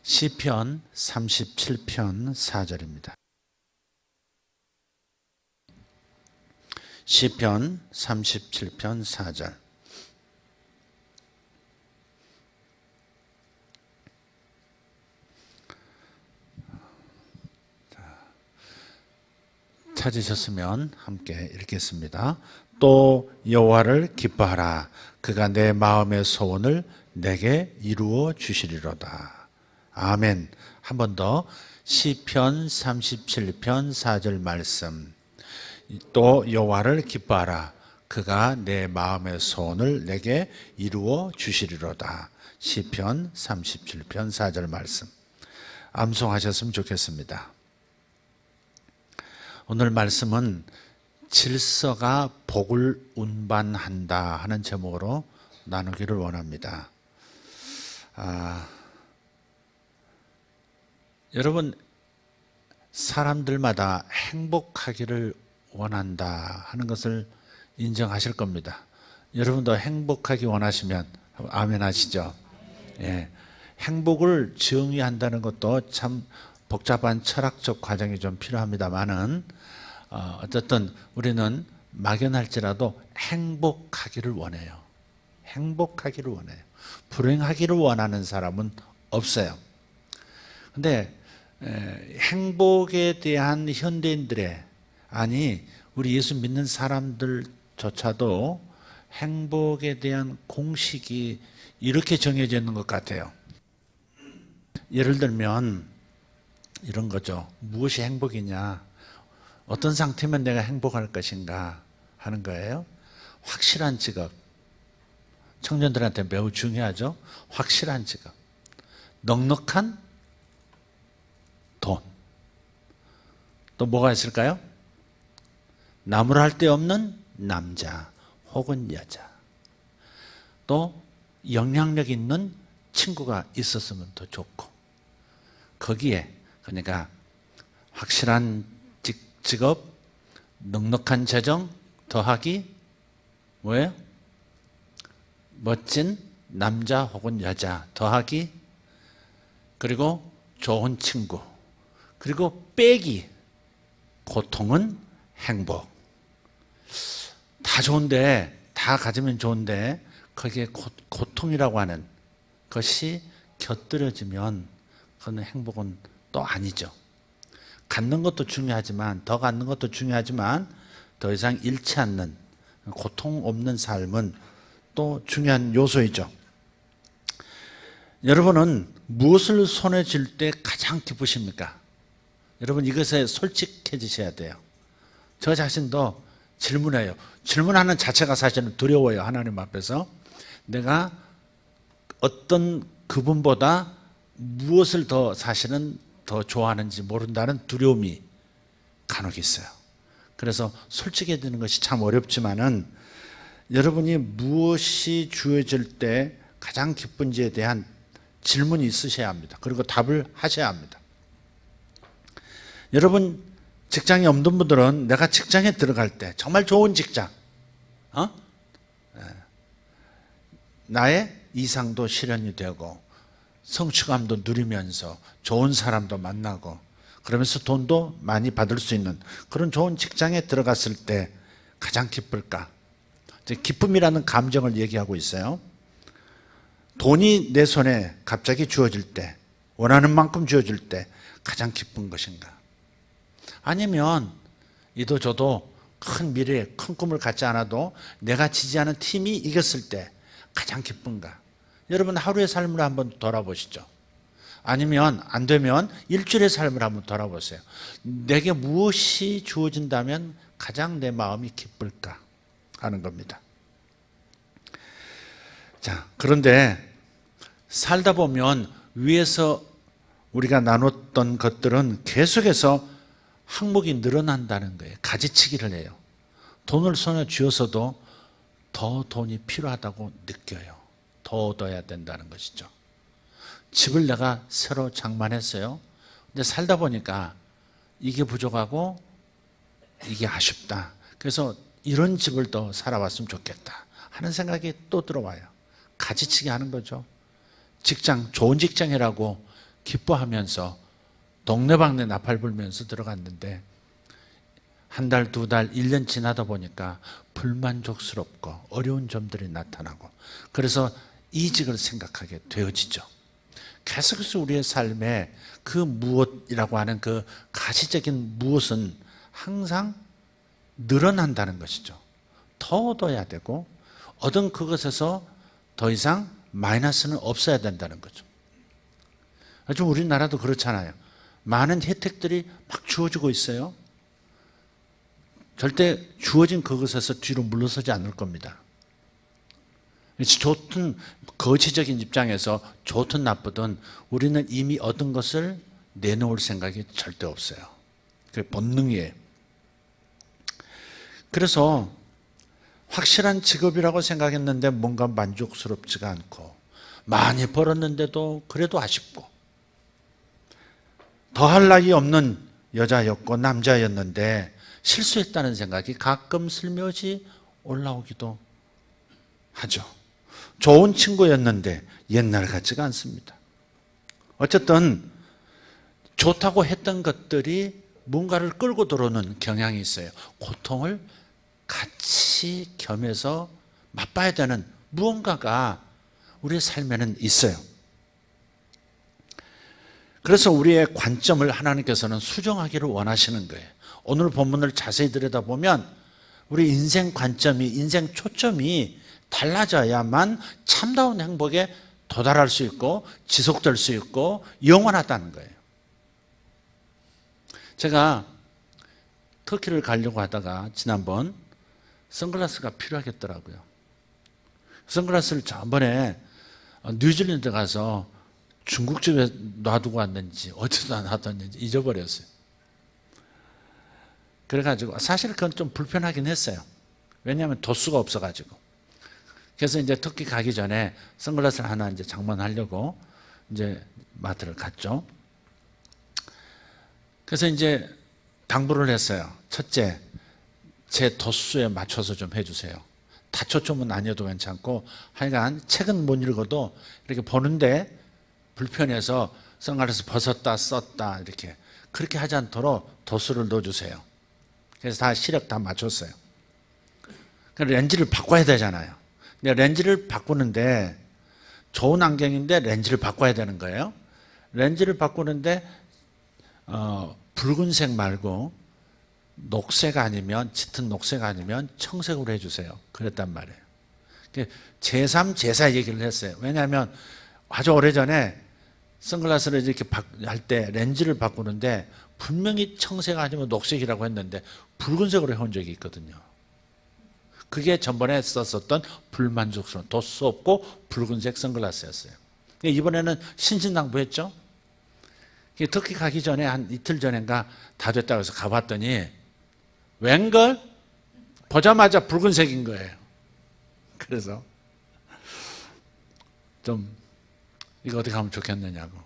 시편 37편 4절입니다. 시편 37편 4절. 찾으셨으면 함께 읽겠습니다. 또 여호와를 기뻐하라. 그가 내 마음의 소원을 내게 이루어 주시리로다. 아멘. 한 번 더. 시편 37편 4절 말씀. 또 여호와를 기뻐하라. 그가 내 마음의 소원을 내게 이루어 주시리로다. 시편 37편 4절 말씀. 암송하셨으면 좋겠습니다. 오늘 말씀은 질서가 복을 운반한다 하는 제목으로 나누기를 원합니다. 여러분, 사람들마다 행복하기를 원한다 하는 것을 인정하실 겁니다. 여러분도 행복하기 원하시면 아멘 하시죠? 예. 행복을 정의한다는 것도 참 복잡한 철학적 과정이 좀 필요합니다만은 어쨌든 우리는 막연할지라도 행복하기를 원해요. 행복하기를 원해요. 불행하기를 원하는 사람은 없어요. 근데 행복에 대한 현대인들의, 아니 우리 예수 믿는 사람들조차도 행복에 대한 공식이 이렇게 정해져 있는 것 같아요. 예를 들면 이런 거죠. 무엇이 행복이냐? 어떤 상태면 내가 행복할 것인가 하는 거예요. 확실한 직업. 청년들한테 매우 중요하죠. 확실한 직업. 넉넉한 돈. 또 뭐가 있을까요? 나무랄 데 없는 남자 혹은 여자. 또 영향력 있는 친구가 있었으면 더 좋고. 거기에 그러니까 확실한 직업, 넉넉한 재정 더하기 뭐예요? 멋진 남자 혹은 여자 더하기 그리고 좋은 친구 그리고 빼기 고통은 행복. 다 좋은데 다 가지면 좋은데 거기에 고통이라고 하는 것이 곁들여지면 그건 행복은 또 아니죠. 갖는 것도 중요하지만 더 갖는 것도 중요하지만 더 이상 잃지 않는 고통 없는 삶은 또 중요한 요소이죠. 여러분은 무엇을 손에 쥘 때 가장 기쁘십니까? 여러분 이것에 솔직해지셔야 돼요. 저 자신도 질문해요. 질문하는 자체가 사실은 두려워요. 하나님 앞에서 내가 어떤 그분보다 무엇을 더 사실은 더 좋아하는지 모른다는 두려움이 간혹 있어요. 그래서 솔직해지는 것이 참 어렵지만은 여러분이 무엇이 주어질 때 가장 기쁜지에 대한 질문이 있으셔야 합니다. 그리고 답을 하셔야 합니다. 여러분 직장이 없는 분들은 내가 직장에 들어갈 때 정말 좋은 직장, 나의 이상도 실현이 되고 성취감도 누리면서 좋은 사람도 만나고 그러면서 돈도 많이 받을 수 있는 그런 좋은 직장에 들어갔을 때 가장 기쁠까? 기쁨이라는 감정을 얘기하고 있어요. 돈이 내 손에 갑자기 주어질 때, 원하는 만큼 주어질 때 가장 기쁜 것인가? 아니면 이도저도 큰 미래에 큰 꿈을 갖지 않아도 내가 지지하는 팀이 이겼을 때 가장 기쁜가? 여러분 하루의 삶을 한번 돌아보시죠. 아니면 안 되면 일주일의 삶을 한번 돌아보세요. 내게 무엇이 주어진다면 가장 내 마음이 기쁠까 하는 겁니다. 자, 그런데 살다 보면 위에서 우리가 나눴던 것들은 계속해서 항목이 늘어난다는 거예요. 가지치기를 해요. 돈을 손에 쥐어서도 더 돈이 필요하다고 느껴요. 더 얻어야 된다는 것이죠. 집을 내가 새로 장만했어요. 근데 살다 보니까 이게 부족하고 이게 아쉽다. 그래서 이런 집을 더 살아봤으면 좋겠다 하는 생각이 또 들어와요. 가지치기 하는 거죠. 직장, 좋은 직장이라고 기뻐하면서 동네방네 나팔 불면서 들어갔는데 한 달, 두 달, 1년 지나다 보니까 불만족스럽고 어려운 점들이 나타나고 그래서 이직을 생각하게 되어지죠. 계속해서 우리의 삶에 그 무엇이라고 하는 그 가시적인 무엇은 항상 늘어난다는 것이죠. 더 얻어야 되고 얻은 그것에서 더 이상 마이너스는 없어야 된다는 거죠. 요즘 우리나라도 그렇잖아요. 많은 혜택들이 막 주어지고 있어요. 절대 주어진 그것에서 뒤로 물러서지 않을 겁니다. 좋든 거시적인 입장에서 좋든 나쁘든 우리는 이미 얻은 것을 내놓을 생각이 절대 없어요. 그게 본능이에요. 그래서 확실한 직업이라고 생각했는데 뭔가 만족스럽지가 않고 많이 벌었는데도 그래도 아쉽고 더할 나위 없는 여자였고 남자였는데 실수했다는 생각이 가끔 슬며시 올라오기도 하죠. 좋은 친구였는데 옛날 같지가 않습니다. 어쨌든 좋다고 했던 것들이 뭔가를 끌고 들어오는 경향이 있어요. 고통을 같이 겸해서 맛봐야 되는 무언가가 우리의 삶에는 있어요. 그래서 우리의 관점을 하나님께서는 수정하기를 원하시는 거예요. 오늘 본문을 자세히 들여다보면 우리 인생 관점이, 인생 초점이 달라져야만 참다운 행복에 도달할 수 있고 지속될 수 있고 영원하다는 거예요. 제가 터키를 가려고 하다가 지난번 선글라스가 필요하겠더라고요. 선글라스를 저번에 뉴질랜드 가서 중국집에 놔두고 왔는지 어디다 놔뒀는지 잊어버렸어요. 그래가지고 사실 그건 좀 불편하긴 했어요. 왜냐하면 도수가 없어가지고. 그래서 이제 터키 가기 전에 선글라스를 하나 이제 장만하려고 이제 마트를 갔죠. 그래서 이제 당부를 했어요. 첫째, 제 도수에 맞춰서 좀 해주세요. 다초점은 아니어도 괜찮고 하여간 책은 못 읽어도 이렇게 보는데 불편해서 선글라스 벗었다 썼다 이렇게 그렇게 하지 않도록 도수를 넣어주세요. 그래서 다 시력 다 맞췄어요. 렌즈를 바꿔야 되잖아요. 근데 렌즈를 바꾸는데 좋은 안경인데 렌즈를 바꿔야 되는 거예요. 렌즈를 바꾸는데 붉은색 말고 녹색 아니면 짙은 녹색 아니면 청색으로 해주세요. 그랬단 말이에요. 제3, 제4 얘기를 했어요. 왜냐하면 아주 오래전에 선글라스를 이렇게 할 때 렌즈를 바꾸는데 분명히 청색 아니면 녹색이라고 했는데 붉은색으로 해온 적이 있거든요. 그게 전번에 썼었던 불만족스러운 도수 없고 붉은색 선글라스였어요. 이번에는 신신당부했죠. 터키 가기 전에 한 이틀 전인가 다 됐다고 해서 가봤더니 웬걸 보자마자 붉은색인 거예요. 그래서 좀 이거 어떻게 하면 좋겠느냐고.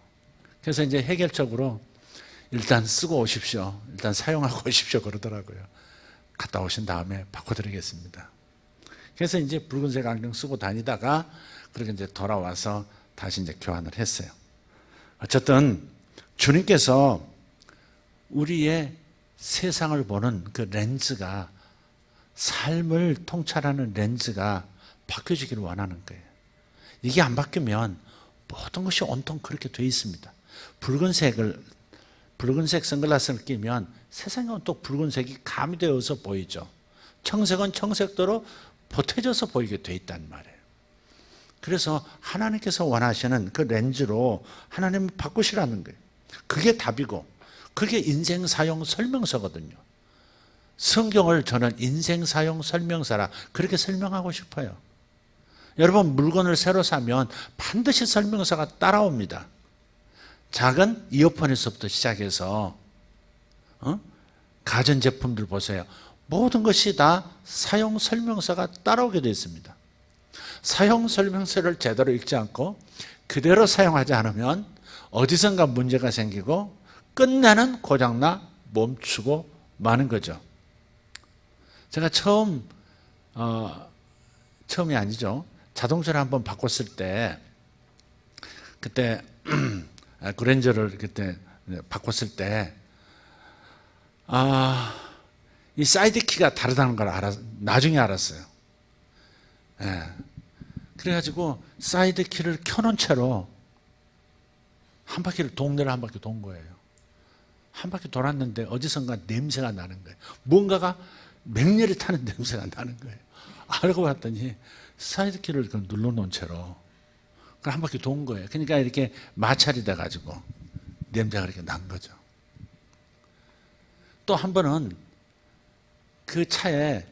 그래서 이제 해결적으로 일단 쓰고 오십시오. 일단 사용하고 오십시오. 그러더라고요. 갔다 오신 다음에 바꿔드리겠습니다. 그래서 이제 붉은색 안경 쓰고 다니다가 그렇게 이제 돌아와서 다시 이제 교환을 했어요. 어쨌든 주님께서 우리의 세상을 보는 그 렌즈가 삶을 통찰하는 렌즈가 바뀌어지기를 원하는 거예요. 이게 안 바뀌면 모든 것이 온통 그렇게 돼 있습니다. 붉은색 선글라스를 끼면 세상에 온통 붉은색이 가미되어서 보이죠. 청색은 청색대로 보태져서 보이게 돼 있단 말이에요. 그래서 하나님께서 원하시는 그 렌즈로 하나님을 바꾸시라는 거예요. 그게 답이고 그게 인생 사용 설명서거든요. 성경을 저는 인생 사용 설명서라 그렇게 설명하고 싶어요. 여러분 물건을 새로 사면 반드시 설명서가 따라옵니다. 작은 이어폰에서부터 시작해서 가전제품들 보세요. 모든 것이 다 사용 설명서가 따라오게 되어 있습니다. 사용 설명서를 제대로 읽지 않고 그대로 사용하지 않으면 어디선가 문제가 생기고 끝내는 고장나 멈추고 마는 거죠. 제가 처음이 아니죠. 자동차를 한번 바꿨을 때 그때 그랜저를 그때 바꿨을 때, 이 사이드키가 다르다는 걸 나중에 알았어요. 예. 그래가지고 사이드키를 켜놓은 채로 동네를 한 바퀴 돈 거예요. 한 바퀴 돌았는데 어디선가 냄새가 나는 거예요. 뭔가가 맹렬히 타는 냄새가 나는 거예요. 알고 봤더니 사이드키를 눌러놓은 채로 한 바퀴 돈 거예요. 그러니까 이렇게 마찰이 돼가지고 냄새가 이렇게 난 거죠. 또 한 번은 그 차에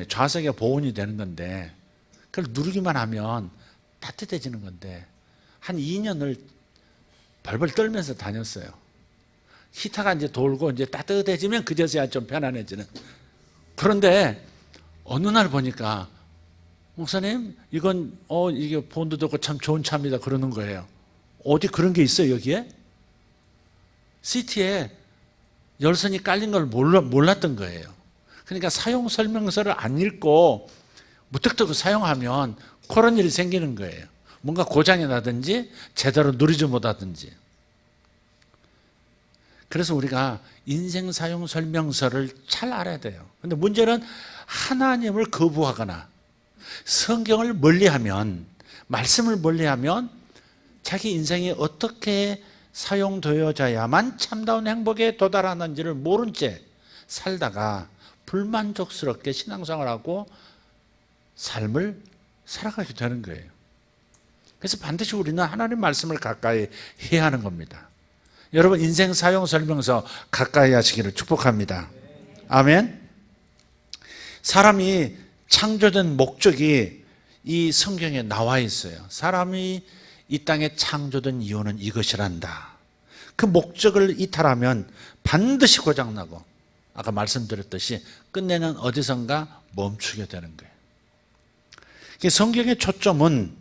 좌석에 보온이 되는 건데, 그걸 누르기만 하면 따뜻해지는 건데, 한 2년을 벌벌 떨면서 다녔어요. 히터가 이제 돌고 이제 따뜻해지면 그제서야 좀 편안해지는. 그런데 어느 날 보니까, 목사님, 이건 이게 보온도 좋고 참 좋은 차입니다. 그러는 거예요. 어디 그런 게 있어요, 여기에? 시트에 열선이 깔린 걸 몰랐던 거예요. 그러니까 사용 설명서를 안 읽고 무턱대고 사용하면 그런 일이 생기는 거예요. 뭔가 고장이 나든지 제대로 누리지 못하든지. 그래서 우리가 인생 사용 설명서를 잘 알아야 돼요. 그런데 문제는 하나님을 거부하거나 성경을 멀리하면, 말씀을 멀리하면 자기 인생이 어떻게 사용되어져야만 참다운 행복에 도달하는지를 모른 채 살다가 불만족스럽게 신앙생활하고 삶을 살아가게 되는 거예요. 그래서 반드시 우리는 하나님 말씀을 가까이 해야 하는 겁니다. 여러분, 인생 사용 설명서 가까이 하시기를 축복합니다. 아멘. 사람이 창조된 목적이 이 성경에 나와 있어요. 사람이 이 땅에 창조된 이유는 이것이란다. 그 목적을 이탈하면 반드시 고장나고, 아까 말씀드렸듯이 끝내는 어디선가 멈추게 되는 거예요. 성경의 초점은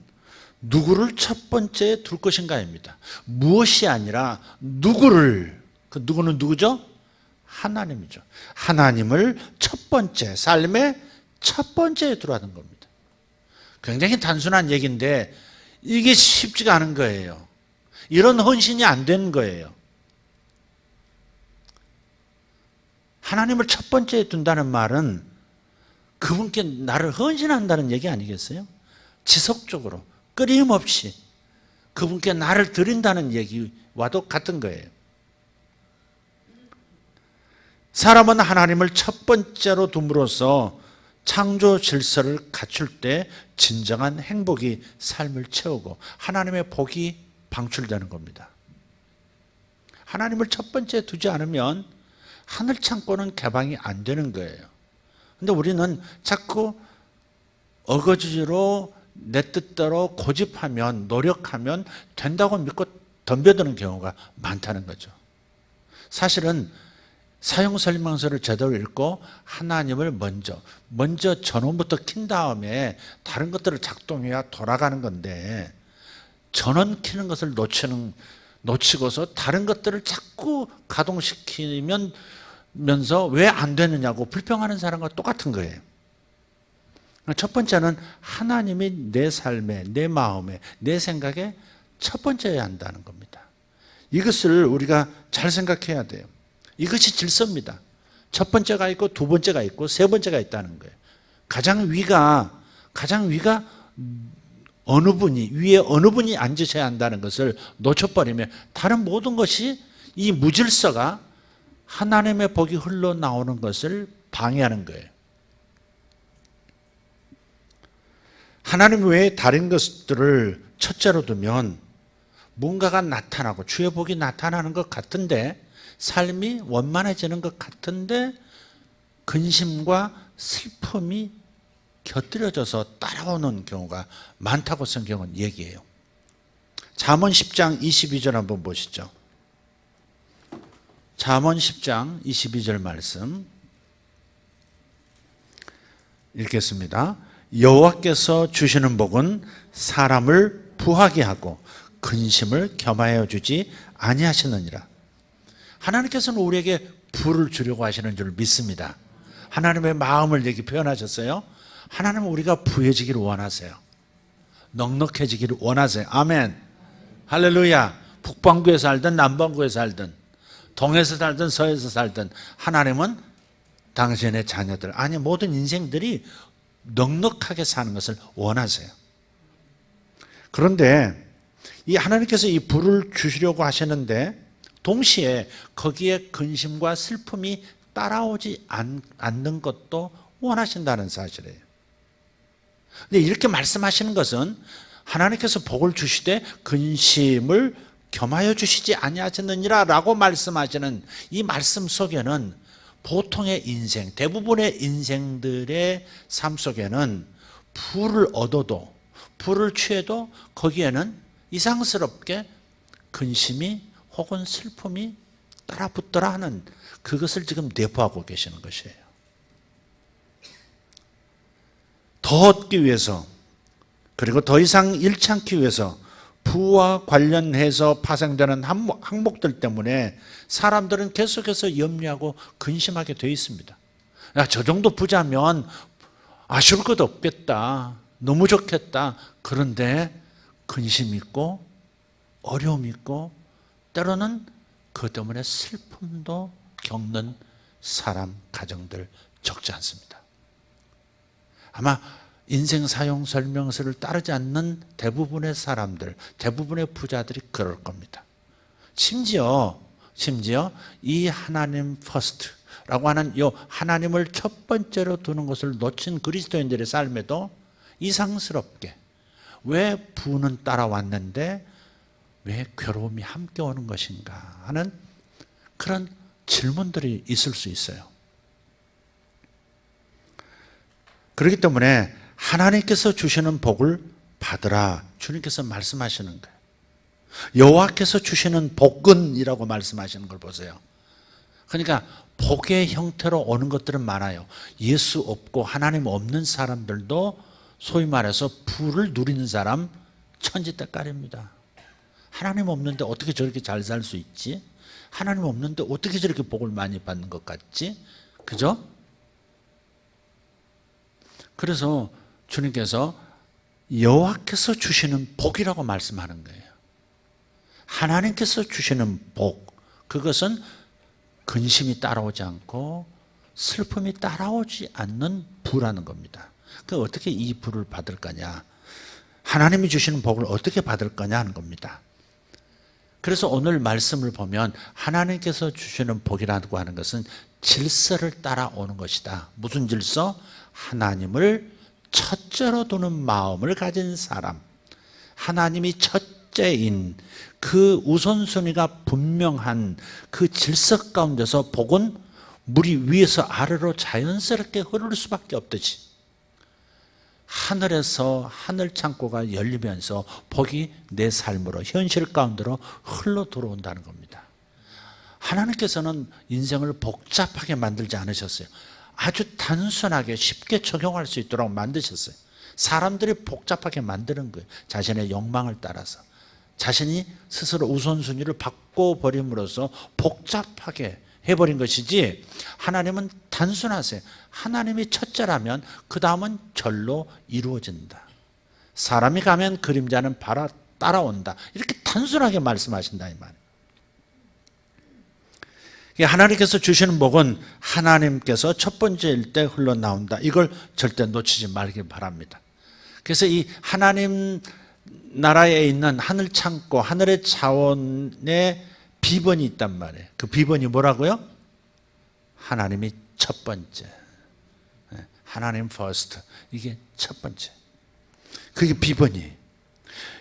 누구를 첫 번째에 둘 것인가입니다. 무엇이 아니라 누구를, 그 누구는 누구죠? 하나님이죠. 하나님을 첫 번째, 삶의 첫 번째에 두라는 겁니다. 굉장히 단순한 얘기인데 이게 쉽지가 않은 거예요. 이런 헌신이 안 되는 거예요. 하나님을 첫 번째에 둔다는 말은 그분께 나를 헌신한다는 얘기 아니겠어요? 지속적으로, 끊임없이 그분께 나를 드린다는 얘기와도 같은 거예요. 사람은 하나님을 첫 번째로 둠으로써 창조 질서를 갖출 때 진정한 행복이 삶을 채우고 하나님의 복이 방출되는 겁니다. 하나님을 첫 번째에 두지 않으면 하늘 창고는 개방이 안 되는 거예요. 그런데 우리는 자꾸 어거지로 내 뜻대로 고집하면, 노력하면 된다고 믿고 덤벼드는 경우가 많다는 거죠. 사실은 사용 설명서를 제대로 읽고 하나님을 먼저 전원부터 킨 다음에 다른 것들을 작동해야 돌아가는 건데, 전원 키는 것을 놓치고서 다른 것들을 자꾸 가동시키면서 왜 안 되느냐고 불평하는 사람과 똑같은 거예요. 첫 번째는 하나님이 내 삶에, 내 마음에, 내 생각에 첫 번째여야 한다는 겁니다. 이것을 우리가 잘 생각해야 돼요. 이것이 질서입니다. 첫 번째가 있고 두 번째가 있고 세 번째가 있다는 거예요. 가장 위가 위에 어느 분이 앉으셔야 한다는 것을 놓쳐버리면 다른 모든 것이, 이 무질서가 하나님의 복이 흘러나오는 것을 방해하는 거예요. 하나님 외에 다른 것들을 첫째로 두면 뭔가가 나타나고 주의 복이 나타나는 것 같은데, 삶이 원만해지는 것 같은데 근심과 슬픔이 곁들여져서 따라오는 경우가 많다고 성경은 얘기해요. 잠언 10장 22절 한번 보시죠. 잠언 10장 22절 말씀 읽겠습니다. 여호와께서 주시는 복은 사람을 부하게 하고 근심을 겸하여 주지 아니하시느니라. 하나님께서는 우리에게 부를 주려고 하시는 줄 믿습니다. 하나님의 마음을 여기 표현하셨어요. 하나님은 우리가 부해지기를 원하세요. 넉넉해지기를 원하세요. 아멘. 할렐루야. 북반구에 살든 남반구에 살든 동에서 살든 서에서 살든 하나님은 당신의 자녀들, 아니 모든 인생들이 넉넉하게 사는 것을 원하세요. 그런데 이 하나님께서 이 부를 주시려고 하시는데 동시에 거기에 근심과 슬픔이 따라오지 않는 것도 원하신다는 사실이에요. 근데 이렇게 말씀하시는 것은 하나님께서 복을 주시되 근심을 겸하여 주시지 아니하셨느니라 라고 말씀하시는 이 말씀 속에는 보통의 인생, 대부분의 인생들의 삶 속에는 부를 얻어도, 부를 취해도 거기에는 이상스럽게 근심이 혹은 슬픔이 따라붙더라 하는 그것을 지금 내포하고 계시는 것이에요. 더 얻기 위해서, 그리고 더 이상 잃지 않기 위해서 부와 관련해서 파생되는 항목들 때문에 사람들은 계속해서 염려하고 근심하게 되어 있습니다. 야, 저 정도 부자면 아쉬울 것 없겠다. 너무 좋겠다. 그런데 근심 있고 어려움 있고 때로는 그것 때문에 슬픔도 겪는 사람, 가정들 적지 않습니다. 아마 인생 사용 설명서를 따르지 않는 대부분의 사람들, 대부분의 부자들이 그럴 겁니다. 심지어 이 하나님 퍼스트라고 하는 이 하나님을 첫 번째로 두는 것을 놓친 그리스도인들의 삶에도 이상스럽게 왜 부는 따라왔는데 왜 괴로움이 함께 오는 것인가 하는 그런 질문들이 있을 수 있어요. 그렇기 때문에 하나님께서 주시는 복을 받으라 주님께서 말씀하시는 거예요. 여호와께서 주시는 복은이라고 말씀하시는 걸 보세요. 그러니까 복의 형태로 오는 것들은 많아요. 예수 없고 하나님 없는 사람들도 소위 말해서 부를 누리는 사람 천지때깔입니다. 하나님 없는데 어떻게 저렇게 잘 살 수 있지? 하나님 없는데 어떻게 저렇게 복을 많이 받는 것 같지? 그죠? 그래서 주님께서 여호와께서 주시는 복이라고 말씀하는 거예요. 하나님께서 주시는 복, 그것은 근심이 따라오지 않고 슬픔이 따라오지 않는 부라는 겁니다. 그러니까 어떻게 이 부를 받을 거냐, 하나님이 주시는 복을 어떻게 받을 거냐 하는 겁니다. 그래서 오늘 말씀을 보면 하나님께서 주시는 복이라고 하는 것은 질서를 따라오는 것이다. 무슨 질서? 하나님을 첫째로 두는 마음을 가진 사람, 하나님이 첫째인 그 우선순위가 분명한 그 질서 가운데서 복은 물이 위에서 아래로 자연스럽게 흐를 수밖에 없듯이 하늘에서 하늘 창고가 열리면서 복이 내 삶으로, 현실 가운데로 흘러 들어온다는 겁니다. 하나님께서는 인생을 복잡하게 만들지 않으셨어요. 아주 단순하게 쉽게 적용할 수 있도록 만드셨어요. 사람들이 복잡하게 만드는 거예요. 자신의 욕망을 따라서. 자신이 스스로 우선순위를 바꿔버림으로써 복잡하게 해버린 것이지, 하나님은 단순하세요. 하나님이 첫째라면 그 다음은 절로 이루어진다. 사람이 가면 그림자는 따라온다. 이렇게 단순하게 말씀하신다 이 말이에요. 하나님께서 주시는 복은 하나님께서 첫 번째일 때 흘러나온다. 이걸 절대 놓치지 말길 바랍니다. 그래서 이 하나님 나라에 있는 하늘 창고, 하늘의 자원에 비번이 있단 말이에요. 그 비번이 뭐라고요? 하나님이 첫 번째. 하나님 퍼스트. 이게 첫 번째. 그게 비번이에요.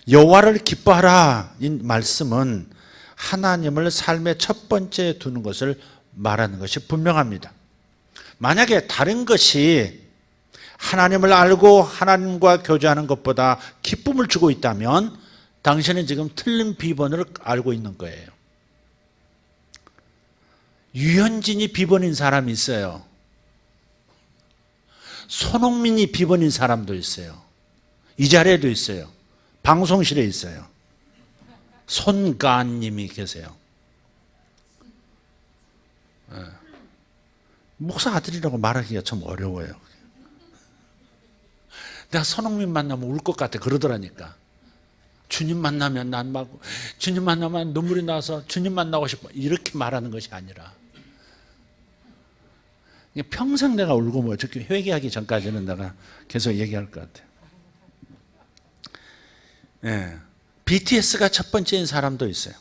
여호와를 기뻐하라. 이 말씀은 하나님을 삶의 첫 번째에 두는 것을 말하는 것이 분명합니다. 만약에 다른 것이 하나님을 알고 하나님과 교제하는 것보다 기쁨을 주고 있다면 당신은 지금 틀린 비번을 알고 있는 거예요. 유현진이 비번인 사람이 있어요. 손흥민이 비번인 사람도 있어요. 이 자리에도 있어요. 방송실에 있어요. 손가님이 계세요. 목사 아들이라고 말하기가 참 어려워요. 내가 손흥민 만나면 울 것 같아 그러더라니까. 주님 만나면 난 막 주님 만나면 눈물이 나서 주님 만나고 싶어 이렇게 말하는 것이 아니라 평생 내가 울고 뭐 어떻게 회개하기 전까지는 내가 계속 얘기할 것 같아요. 예. BTS가 첫 번째인 사람도 있어요.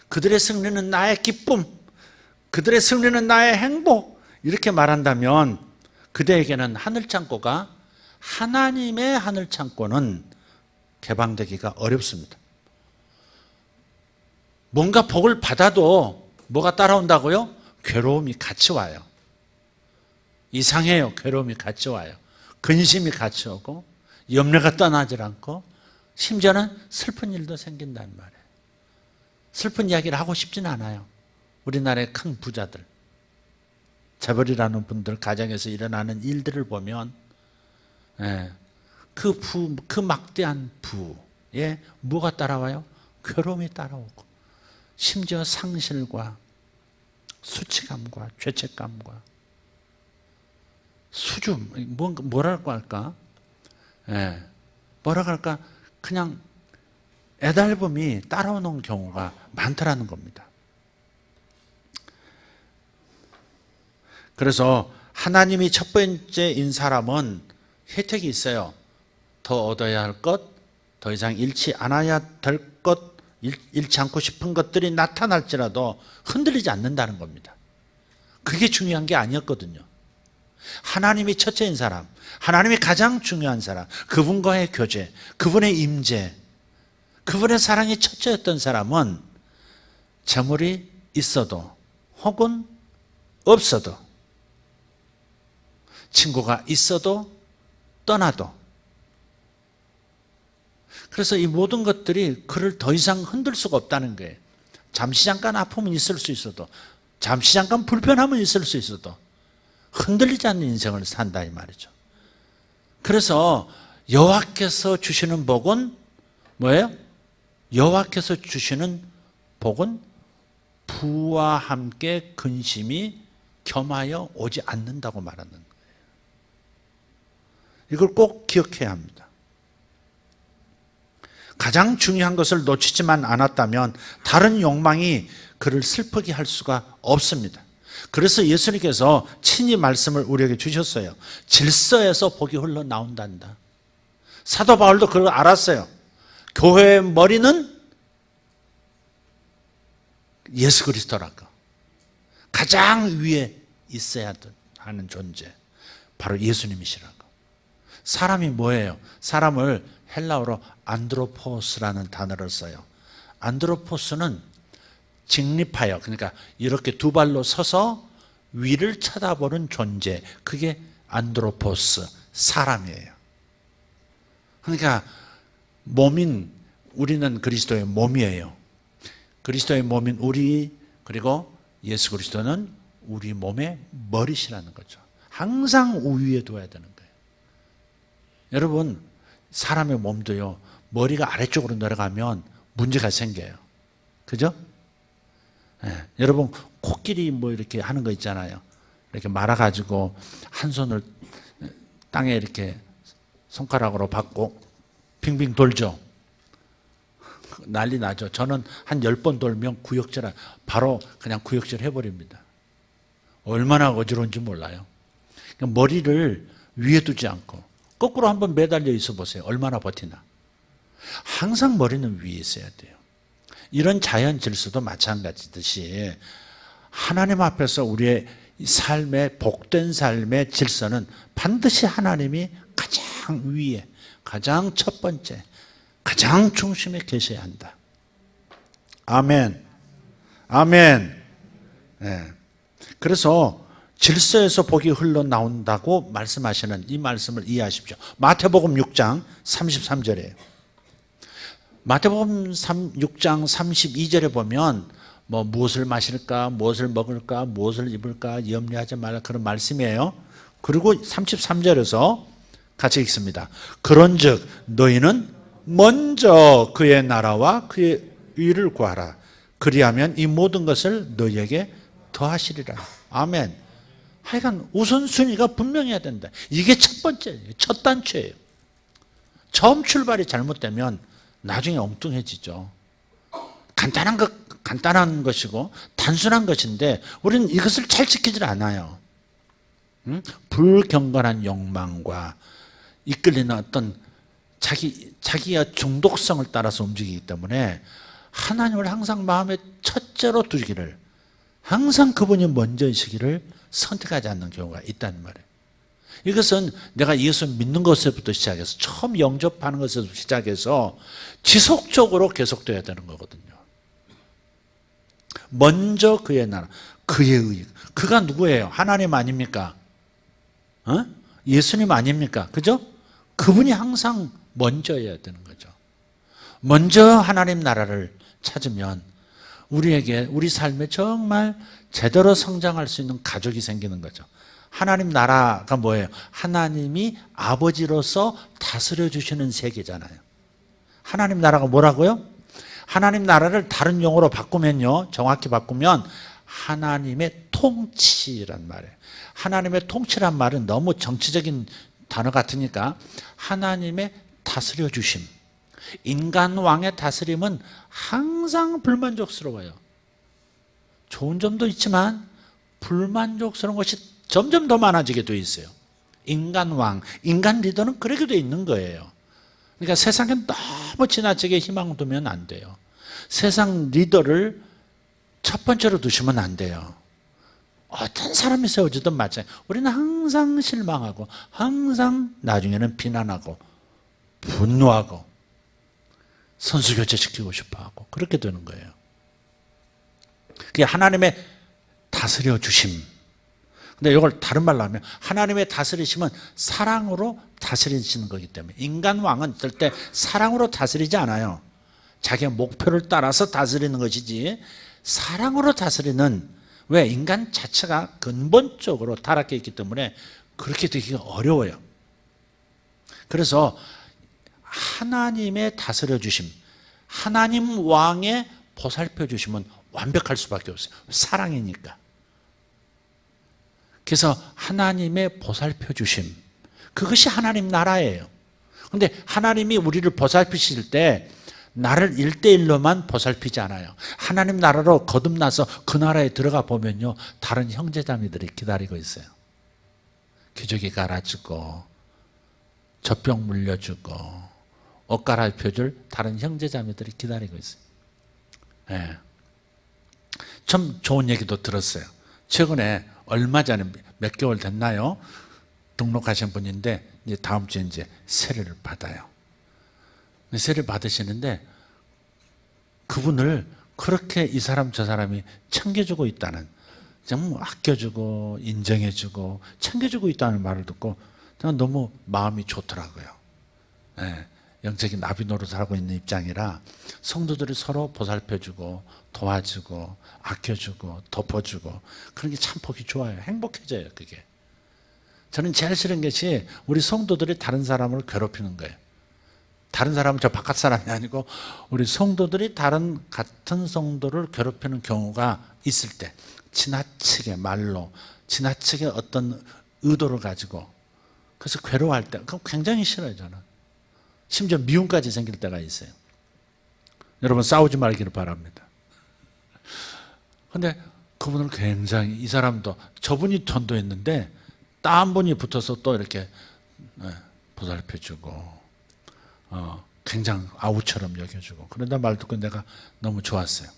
그들의 승리는 나의 기쁨, 그들의 승리는 나의 행복 이렇게 말한다면 그대에게는 하늘 창고가 하나님의 하늘 창고는 개방되기가 어렵습니다. 뭔가 복을 받아도 뭐가 따라온다고요? 괴로움이 같이 와요. 이상해요. 괴로움이 같이 와요. 근심이 같이 오고 염려가 떠나질 않고 심지어는 슬픈 일도 생긴단 말이에요. 슬픈 이야기를 하고 싶진 않아요. 우리나라의 큰 부자들, 재벌이라는 분들 가정에서 일어나는 일들을 보면 그 막대한 부에 뭐가 따라와요? 괴로움이 따라오고 심지어 상실과 수치감과 죄책감과 수줍음, 뭐라고 할까? 뭐라고 할까? 그냥 애달픔이 따라오는 경우가 많더라는 겁니다. 그래서 하나님이 첫 번째인 사람은 혜택이 있어요. 더 얻어야 할 것, 더 이상 잃지 않아야 될 것, 잃지 않고 싶은 것들이 나타날지라도 흔들리지 않는다는 겁니다. 그게 중요한 게 아니었거든요. 하나님이 첫째인 사람, 하나님이 가장 중요한 사람, 그분과의 교제, 그분의 임재, 그분의 사랑이 첫째였던 사람은 재물이 있어도 혹은 없어도 친구가 있어도 떠나도 그래서 이 모든 것들이 그를 더 이상 흔들 수가 없다는 거예요. 잠시 잠깐 아픔은 있을 수 있어도 잠시 잠깐 불편함은 있을 수 있어도 흔들리지 않는 인생을 산다 이 말이죠. 그래서 여호와께서 주시는 복은 뭐예요? 여호와께서 주시는 복은 부와 함께 근심이 겸하여 오지 않는다고 말하는 거예요. 이걸 꼭 기억해야 합니다. 가장 중요한 것을 놓치지만 않았다면 다른 욕망이 그를 슬프게 할 수가 없습니다. 그래서 예수님께서 친히 말씀을 우리에게 주셨어요. 질서에서 복이 흘러나온단다. 사도 바울도 그걸 알았어요. 교회의 머리는 예수 그리스도라고. 가장 위에 있어야 하는 존재. 바로 예수님이시라고. 사람이 뭐예요? 사람을 헬라어로 안드로포스라는 단어를 써요. 안드로포스는 직립하여, 그러니까 이렇게 두 발로 서서 위를 쳐다보는 존재, 그게 안드로포스, 사람이에요. 그러니까 몸인 우리는 그리스도의 몸이에요. 그리스도의 몸인 우리, 그리고 예수 그리스도는 우리 몸의 머리시라는 거죠. 항상 우위에 둬야 되는 거예요. 여러분, 사람의 몸도요, 머리가 아래쪽으로 내려가면 문제가 생겨요. 그죠? 여러분, 코끼리 뭐 이렇게 하는 거 있잖아요. 이렇게 말아가지고 한 손을 땅에 이렇게 손가락으로 받고 빙빙 돌죠. 난리 나죠. 저는 한 10번 돌면 구역질, 바로 그냥 구역질 해버립니다. 얼마나 어지러운지 몰라요. 머리를 위에 두지 않고 거꾸로 한번 매달려 있어 보세요. 얼마나 버티나. 항상 머리는 위에 있어야 돼요. 이런 자연 질서도 마찬가지듯이 하나님 앞에서 우리의 삶의 복된 삶의 질서는 반드시 하나님이 가장 위에, 가장 첫 번째, 가장 중심에 계셔야 한다. 아멘. 아멘. 네. 그래서 질서에서 복이 흘러나온다고 말씀하시는 이 말씀을 이해하십시오. 마태복음 6장 33절이에요. 마태복음 6장 32절에 보면 뭐 무엇을 마실까, 무엇을 먹을까, 무엇을 입을까 염려하지 말라 그런 말씀이에요. 그리고 33절에서 같이 읽습니다. 그런즉 너희는 먼저 그의 나라와 그의 의를 구하라. 그리하면 이 모든 것을 너희에게 더하시리라. 아멘. 하여간 우선순위가 분명해야 된다. 이게 첫 번째, 첫 단추예요. 처음 출발이 잘못되면 나중에 엉뚱해지죠. 간단한 것이고 단순한 것인데 우리는 이것을 잘 지키질 않아요. 응? 불경건한 욕망과 이끌리는 어떤 자기의 중독성을 따라서 움직이기 때문에 하나님을 항상 마음의 첫째로 두기를, 항상 그분이 먼저이시기를 선택하지 않는 경우가 있다는 말이에요. 이것은 내가 예수 믿는 것에부터 시작해서 처음 영접하는 것에부터 시작해서 지속적으로 계속돼야 되는 거거든요. 먼저 그의 나라, 그의 의. 그가 누구예요? 하나님 아닙니까? 예수님 아닙니까? 그죠? 그분이 항상 먼저여야 되는 거죠. 먼저 하나님 나라를 찾으면 우리에게, 우리 삶에 정말 제대로 성장할 수 있는 가족이 생기는 거죠. 하나님 나라가 뭐예요? 하나님이 아버지로서 다스려 주시는 세계잖아요. 하나님 나라가 뭐라고요? 하나님 나라를 다른 용어로 바꾸면요, 정확히 바꾸면 하나님의 통치란 말이에요. 하나님의 통치란 말은 너무 정치적인 단어 같으니까 하나님의 다스려 주심. 인간 왕의 다스림은 항상 불만족스러워요. 좋은 점도 있지만 불만족스러운 것이 점점 더 많아지게 돼 있어요. 인간 왕, 인간 리더는 그렇게 돼 있는 거예요. 그러니까 세상에 너무 지나치게 희망 두면 안 돼요. 세상 리더를 첫 번째로 두시면 안 돼요. 어떤 사람이 세워지든 마찬가지. 우리는 항상 실망하고 항상 나중에는 비난하고 분노하고 선수교체시키고 싶어하고 그렇게 되는 거예요. 그게 하나님의 다스려 주심. 근데 이걸 다른 말로 하면 하나님의 다스리심은 사랑으로 다스리시는 거기 때문에 인간 왕은 절대 사랑으로 다스리지 않아요. 자기의 목표를 따라서 다스리는 것이지 사랑으로 다스리는, 왜? 인간 자체가 근본적으로 타락해 있기 때문에 그렇게 되기가 어려워요. 그래서 하나님의 다스려 주심, 하나님 왕의 보살펴 주심은 완벽할 수밖에 없어요. 사랑이니까. 그래서 하나님의 보살펴 주심, 그것이 하나님 나라예요. 그런데 하나님이 우리를 보살피실 때 나를 1대1로만 보살피지 않아요. 하나님 나라로 거듭나서 그 나라에 들어가 보면요, 다른 형제자매들이 기다리고 있어요. 기저귀 갈아주고 젖병 물려주고 옷 갈아입혀줄 다른 형제자매들이 기다리고 있어요. 네. 참 좋은 얘기도 들었어요. 최근에 얼마 전에 몇 개월 됐나요? 등록하신 분인데 이제 다음 주에 이제 세례를 받아요. 세례를 받으시는데 그분을 그렇게 이 사람 저 사람이 챙겨주고 있다는, 좀 아껴주고 인정해주고 챙겨주고 있다는 말을 듣고 저는 너무 마음이 좋더라고요. 네, 영적인 나비 노릇을 하고 있는 입장이라 성도들이 서로 보살펴주고 도와주고 아껴주고 덮어주고 그런 게 참 보기 좋아요. 행복해져요. 그게. 저는 제일 싫은 것이 우리 성도들이 다른 사람을 괴롭히는 거예요. 다른 사람은 저 바깥 사람이 아니고 우리 성도들이 다른 같은 성도를 괴롭히는 경우가 있을 때 지나치게 말로 지나치게 어떤 의도를 가지고 그래서 괴로워할 때 그럼 굉장히 싫어요. 저는 심지어 미움까지 생길 때가 있어요. 여러분 싸우지 말기를 바랍니다. 근데 그분을 굉장히, 이 사람도 저분이 전도했는데 딴 분이 붙어서 또 이렇게 보살펴주고 굉장히 아우처럼 여겨주고 그런다 말 듣고 내가 너무 좋았어요.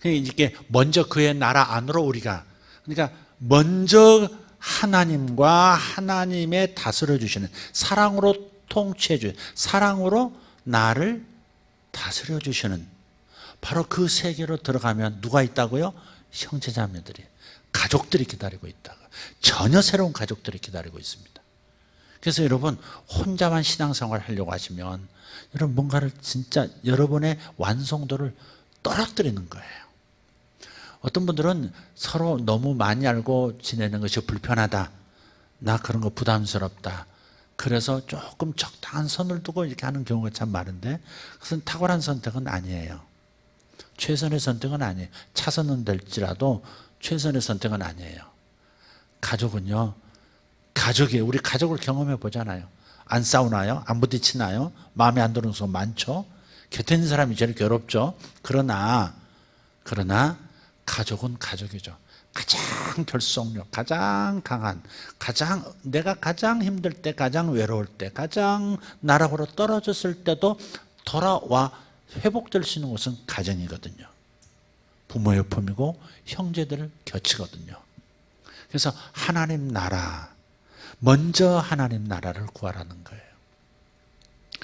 이게 먼저 그의 나라 안으로 우리가, 그러니까 먼저 하나님과 하나님의 다스려 주시는, 사랑으로 통치해 주시는, 사랑으로 나를 다스려 주시는 바로 그 세계로 들어가면 누가 있다고요? 형제자매들이, 가족들이 기다리고 있다고. 전혀 새로운 가족들이 기다리고 있습니다. 그래서 여러분 혼자만 신앙생활 하려고 하시면 여러분 뭔가를 진짜 여러분의 완성도를 떨어뜨리는 거예요. 어떤 분들은 서로 너무 많이 알고 지내는 것이 불편하다, 나 그런 거 부담스럽다, 그래서 조금 적당한 선을 두고 이렇게 하는 경우가 참 많은데 그것은 탁월한 선택은 아니에요. 최선의 선택은 아니에요. 차선은 될지라도 최선의 선택은 아니에요. 가족은요, 우리 가족을 경험해 보잖아요. 안 싸우나요? 안 부딪히나요? 마음에 안 드는 거 많죠? 곁에 있는 사람이 제일 괴롭죠. 그러나 가족은 가족이죠. 가장 결속력, 가장 강한, 내가 가장 힘들 때, 가장 외로울 때, 가장 나락으로 떨어졌을 때도 돌아와 회복될 수 있는 곳은 가정이거든요. 부모의 품이고 형제들 곁이거든요. 그래서 하나님 나라, 먼저 하나님 나라를 구하라는 거예요.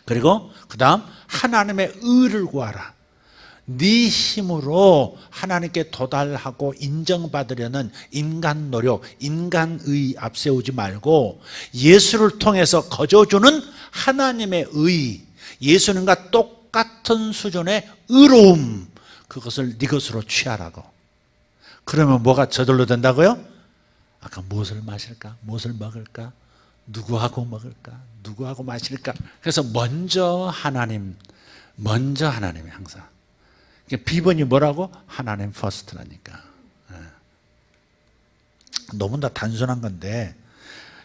그리고 그 다음 하나님의 의를 구하라. 네 힘으로 하나님께 도달하고 인정받으려는 인간 노력, 인간의 앞세우지 말고 예수를 통해서 거저주는 하나님의 의, 예수님과 똑같은 수준의 의로움, 그것을 네 것으로 취하라고. 그러면 뭐가 저절로 된다고요? 아까 무엇을 마실까? 무엇을 먹을까? 누구하고 먹을까? 누구하고 마실까? 그래서 먼저 하나님이 항상. 비번이 뭐라고? 하나님 퍼스트라니까. 너무나 단순한 건데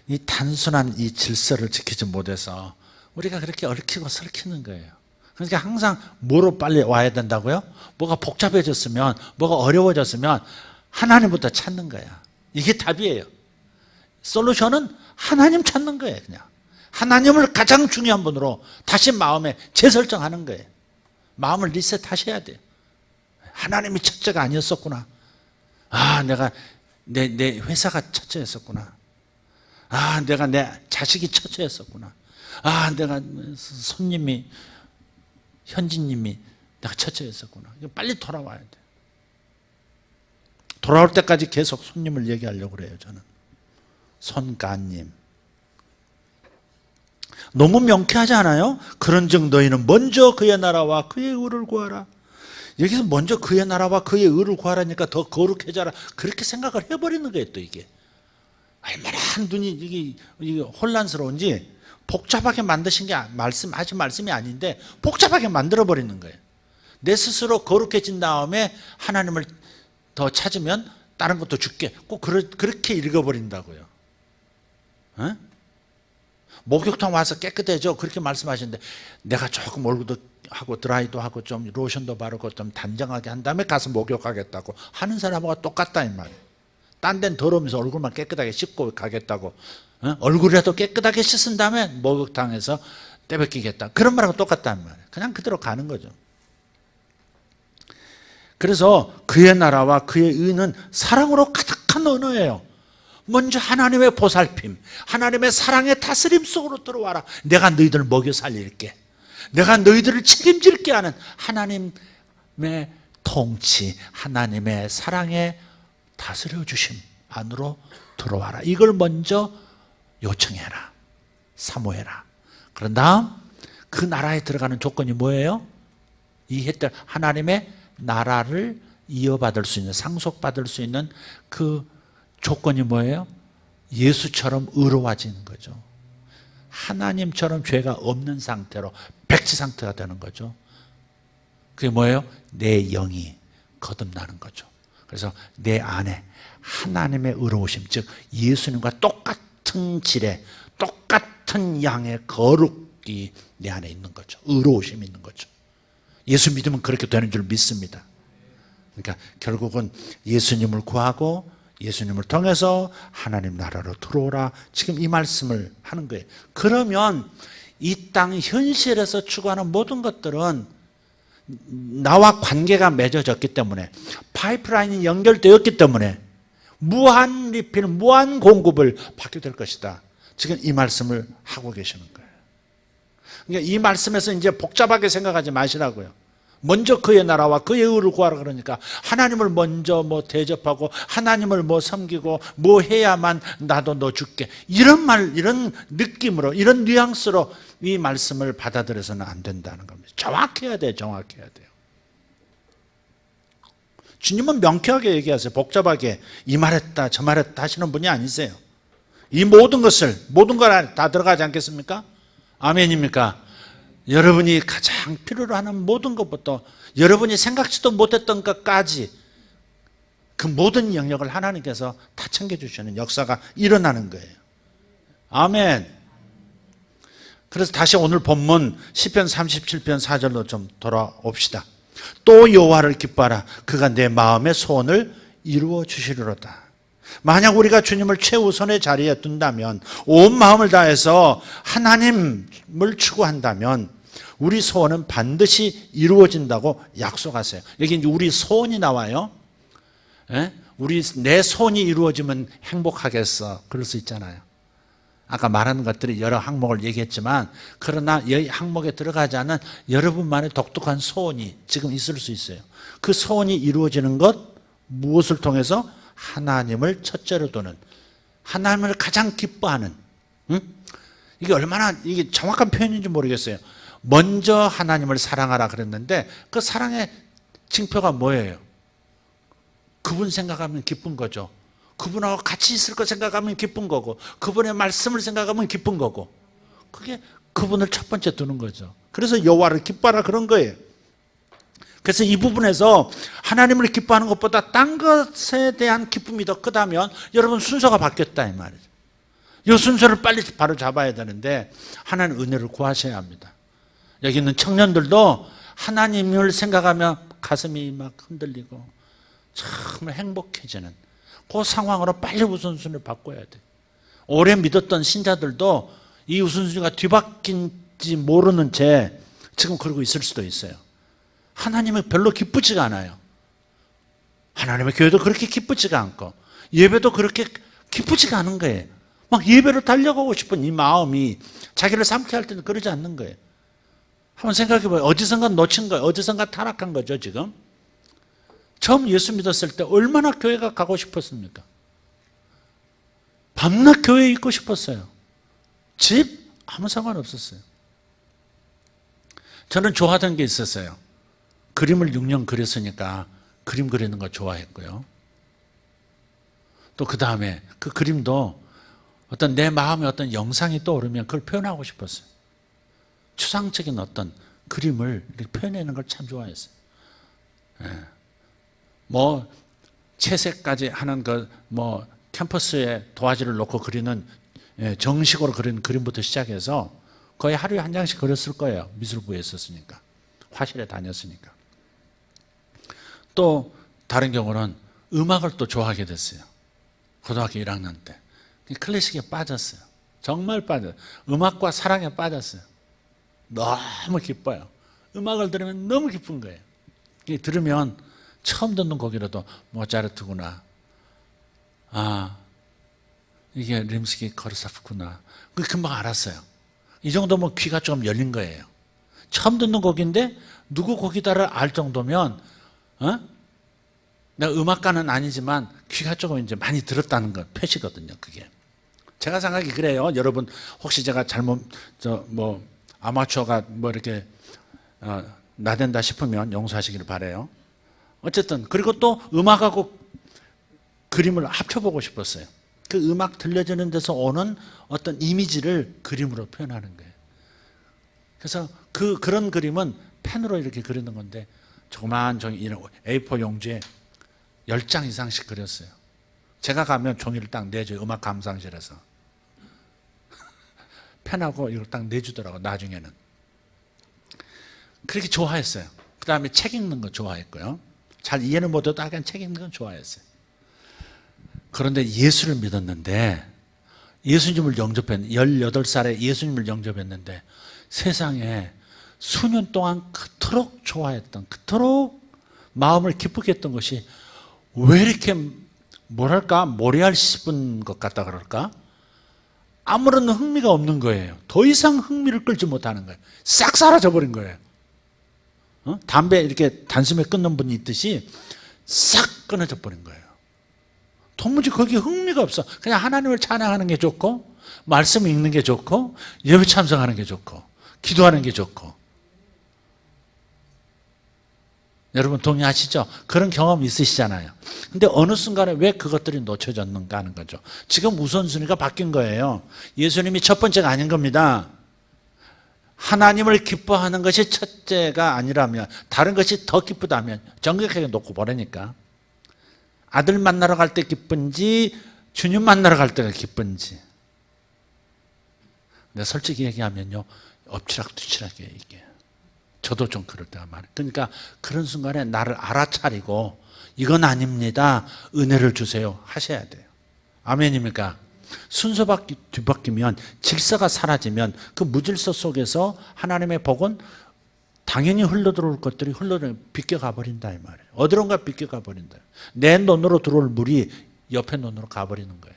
이 단순한 이 질서를 지키지 못해서 우리가 그렇게 얽히고 설키는 거예요. 그러니까 항상 뭐로 빨리 와야 된다고요? 뭐가 복잡해졌으면, 뭐가 어려워졌으면 하나님부터 찾는 거야. 이게 답이에요. 솔루션은 하나님 찾는 거예요. 그냥 하나님을 가장 중요한 분으로 다시 마음에 재설정하는 거예요. 마음을 리셋하셔야 돼요. 하나님이 첫째가 아니었었구나. 내가 내 회사가 첫째였었구나. 내가 내 자식이 첫째였었구나. 내가 손님이, 현지님이 내가 첫째였었구나. 빨리 돌아와야 돼. 돌아올 때까지 계속 손님을 얘기하려고 그래요, 저는. 손가님. 너무 명쾌하지 않아요? 그런즉 너희는 먼저 그의 나라와 그의 의를 구하라. 여기서 먼저 그의 나라와 그의 의를 구하라니까 더 거룩해져라. 그렇게 생각을 해버리는 거예요, 또 이게. 얼마나 눈이 이게 혼란스러운지 복잡하게 만드신 게 하신 말씀이 아닌데 복잡하게 만들어버리는 거예요. 내 스스로 거룩해진 다음에 하나님을 더 찾으면 다른 것도 줄게. 꼭 그렇게 읽어버린다고요. 목욕탕 와서 깨끗해져. 그렇게 말씀하시는데 내가 조금 얼굴도 하고 드라이도 하고 좀 로션도 바르고 좀 단정하게 한 다음에 가서 목욕하겠다고 하는 사람하고 똑같다 이 말이에요. 딴 데는 더러우면서 얼굴만 깨끗하게 씻고 가겠다고, 얼굴이라도 깨끗하게 씻은 다음에 목욕탕에서 떼벗기겠다, 그런 말하고 똑같다는 말이에요. 그냥 그대로 가는 거죠. 그래서 그의 나라와 그의 의는 사랑으로 가득한 언어예요. 먼저 하나님의 보살핌, 하나님의 사랑의 다스림 속으로 들어와라. 내가 너희들을 먹여 살릴게, 내가 너희들을 책임질게 하는 하나님의 통치, 하나님의 사랑의 다스려 주심 안으로 들어와라. 이걸 먼저 요청해라, 사모해라. 그런 다음 그 나라에 들어가는 조건이 뭐예요? 이 혜택, 하나님의 나라를 이어받을 수 있는, 상속받을 수 있는 그 조건이 뭐예요? 예수처럼 의로워지는 거죠. 하나님처럼 죄가 없는 상태로 백지 상태가 되는 거죠. 그게 뭐예요? 내 영이 거듭나는 거죠. 그래서 내 안에 하나님의 의로우심, 즉 예수님과 똑같은 질의, 똑같은 양의 거룩이 내 안에 있는 거죠. 의로우심이 있는 거죠. 예수 믿으면 그렇게 되는 줄 믿습니다. 그러니까 결국은 예수님을 구하고 예수님을 통해서 하나님 나라로 들어오라, 지금 이 말씀을 하는 거예요. 그러면 이 땅 현실에서 추구하는 모든 것들은 나와 관계가 맺어졌기 때문에, 파이프라인이 연결되었기 때문에 무한 리필, 무한 공급을 받게 될 것이다. 지금 이 말씀을 하고 계시는 거예요. 그러니까 이 말씀에서 이제 복잡하게 생각하지 마시라고요. 먼저 그의 나라와 그의 의를 구하라 그러니까 하나님을 먼저 대접하고 하나님을 섬기고 해야만 나도 너 줄게, 이런 말, 이런 느낌으로, 이런 뉘앙스로 이 말씀을 받아들여서는 안 된다는 겁니다. 정확해야 돼요. 정확해야 돼요. 주님은 명쾌하게 얘기하세요. 복잡하게 이 말했다 저 말했다 하시는 분이 아니세요. 이 모든 걸 다 들어가지 않겠습니까? 아멘입니까? 여러분이 가장 필요로 하는 모든 것부터 여러분이 생각지도 못했던 것까지 그 모든 영역을 하나님께서 다 챙겨주시는 역사가 일어나는 거예요. 아멘. 그래서 다시 오늘 본문 시편 37편 4절로 좀 돌아옵시다. 또 여호와를 기뻐하라. 그가 내 마음의 소원을 이루어 주시리로다. 만약 우리가 주님을 최우선의 자리에 둔다면, 온 마음을 다해서 하나님을 추구한다면 우리 소원은 반드시 이루어진다고 약속하세요. 여기 이제 우리 소원이 나와요. 내 소원이 이루어지면 행복하겠어. 그럴 수 있잖아요. 아까 말하는 것들이 여러 항목을 얘기했지만, 그러나 이 항목에 들어가지 않은 여러분만의 독특한 소원이 지금 있을 수 있어요. 그 소원이 이루어지는 것, 무엇을 통해서? 하나님을 첫째로 두는, 하나님을 가장 기뻐하는. 이게 얼마나 이게 정확한 표현인지 모르겠어요. 먼저 하나님을 사랑하라 그랬는데 그 사랑의 징표가 뭐예요? 그분 생각하면 기쁜 거죠. 그분하고 같이 있을 거 생각하면 기쁜 거고, 그분의 말씀을 생각하면 기쁜 거고, 그게 그분을 첫 번째 두는 거죠. 그래서 여호와를 기뻐하라 그런 거예요. 그래서 이 부분에서 하나님을 기뻐하는 것보다 딴 것에 대한 기쁨이 더 크다면 여러분 순서가 바뀌었다 이 말이죠. 이 순서를 빨리 바로 잡아야 되는데 하나님 은혜를 구하셔야 합니다. 여기 있는 청년들도 하나님을 생각하면 가슴이 막 흔들리고 정말 행복해지는 그 상황으로 빨리 우선순위를 바꿔야 돼. 오래 믿었던 신자들도 이 우선순위가 뒤바뀐지 모르는 채 지금 그러고 있을 수도 있어요. 하나님은 별로 기쁘지가 않아요. 하나님의 교회도 그렇게 기쁘지가 않고 예배도 그렇게 기쁘지가 않은 거예요. 막 예배로 달려가고 싶은 이 마음이 자기를 삼게 할 때는 그러지 않는 거예요. 한번 생각해 봐요. 어디선가 놓친 거예요. 어디선가 타락한 거죠 지금. 처음 예수 믿었을 때 얼마나 교회가 가고 싶었습니까? 밤낮 교회에 있고 싶었어요. 집? 아무 상관없었어요. 저는 좋아하던 게 있었어요. 그림을 6년 그렸으니까 그림 그리는 거 좋아했고요. 또 그 다음에 그 그림도 어떤 내 마음에 어떤 영상이 떠오르면 그걸 표현하고 싶었어요. 추상적인 어떤 그림을 이렇게 표현하는 걸 참 좋아했어요. 뭐 채색까지 하는 캠퍼스에 도화지를 놓고 그리는 정식으로 그리는 그림부터 시작해서 거의 하루에 한 장씩 그렸을 거예요. 미술부에 있었으니까. 화실에 다녔으니까. 또 다른 경우는 음악을 또 좋아하게 됐어요. 고등학교 1학년 때. 클래식에 빠졌어요. 정말 빠졌어요. 음악과 사랑에 빠졌어요. 너무 기뻐요. 음악을 들으면 너무 기쁜 거예요. 들으면 처음 듣는 곡이라도 모차르트구나. 아, 이게 림스키 코르사프구나. 그게 금방 알았어요. 이 정도면 귀가 좀 열린 거예요. 처음 듣는 곡인데 누구 곡이다를 알 정도면 내가 음악가는 아니지만 귀가 조금 이제 많이 들었다는 건 표시거든요. 그게 제가 생각이 그래요. 여러분 혹시 제가 잘못 아마추어가 이렇게 나댄다 싶으면 용서하시기를 바라요. 어쨌든 그리고 또 음악하고 그림을 합쳐보고 싶었어요. 그 음악 들려주는 데서 오는 어떤 이미지를 그림으로 표현하는 거예요. 그래서 그런 그림은 펜으로 이렇게 그리는 건데 조그만 종이 A4 용지에 10장 이상씩 그렸어요. 제가 가면 종이를 딱 내줘요. 음악 감상실에서. 펜하고 이걸 딱 내주더라고요. 나중에는. 그렇게 좋아했어요. 그 다음에 책 읽는 거 좋아했고요. 잘 이해는 못해도 약간 책 읽는 건 좋아했어요. 그런데 예수를 믿었는데 예수님을 영접했는데 18살에 예수님을 영접했는데 세상에 수년 동안 그토록 좋아했던 그토록 마음을 기쁘게 했던 것이 왜 이렇게 뭐랄까 모래알 씹은 것 같다 그럴까? 아무런 흥미가 없는 거예요. 더 이상 흥미를 끌지 못하는 거예요. 싹 사라져 버린 거예요. 담배 이렇게 단숨에 끊는 분이 있듯이 싹 끊어져 버린 거예요. 도무지 거기에 흥미가 없어. 그냥 하나님을 찬양하는 게 좋고 말씀 읽는 게 좋고 예배 참석하는 게 좋고 기도하는 게 좋고. 여러분 동의하시죠? 그런 경험 있으시잖아요. 근데 어느 순간에 왜 그것들이 놓쳐졌는가 하는 거죠. 지금 우선순위가 바뀐 거예요. 예수님이 첫 번째가 아닌 겁니다. 하나님을 기뻐하는 것이 첫째가 아니라면 다른 것이 더 기쁘다면 정확하게 놓고 보라니까. 아들 만나러 갈 때 기쁜지 주님 만나러 갈 때가 기쁜지. 내가 솔직히 얘기하면요, 엎치락뒤치락해 이게. 저도 좀 그럴 때가 많아요. 그러니까 그런 순간에 나를 알아차리고 이건 아닙니다, 은혜를 주세요 하셔야 돼요. 아멘입니까? 순서 뒤바뀌면, 질서가 사라지면 그 무질서 속에서 하나님의 복은 당연히 흘러들어올 것들이 비껴가 버린다 이 말이에요. 어디론가 비껴가 버린다. 내 눈으로 들어올 물이 옆에 눈으로 가버리는 거예요.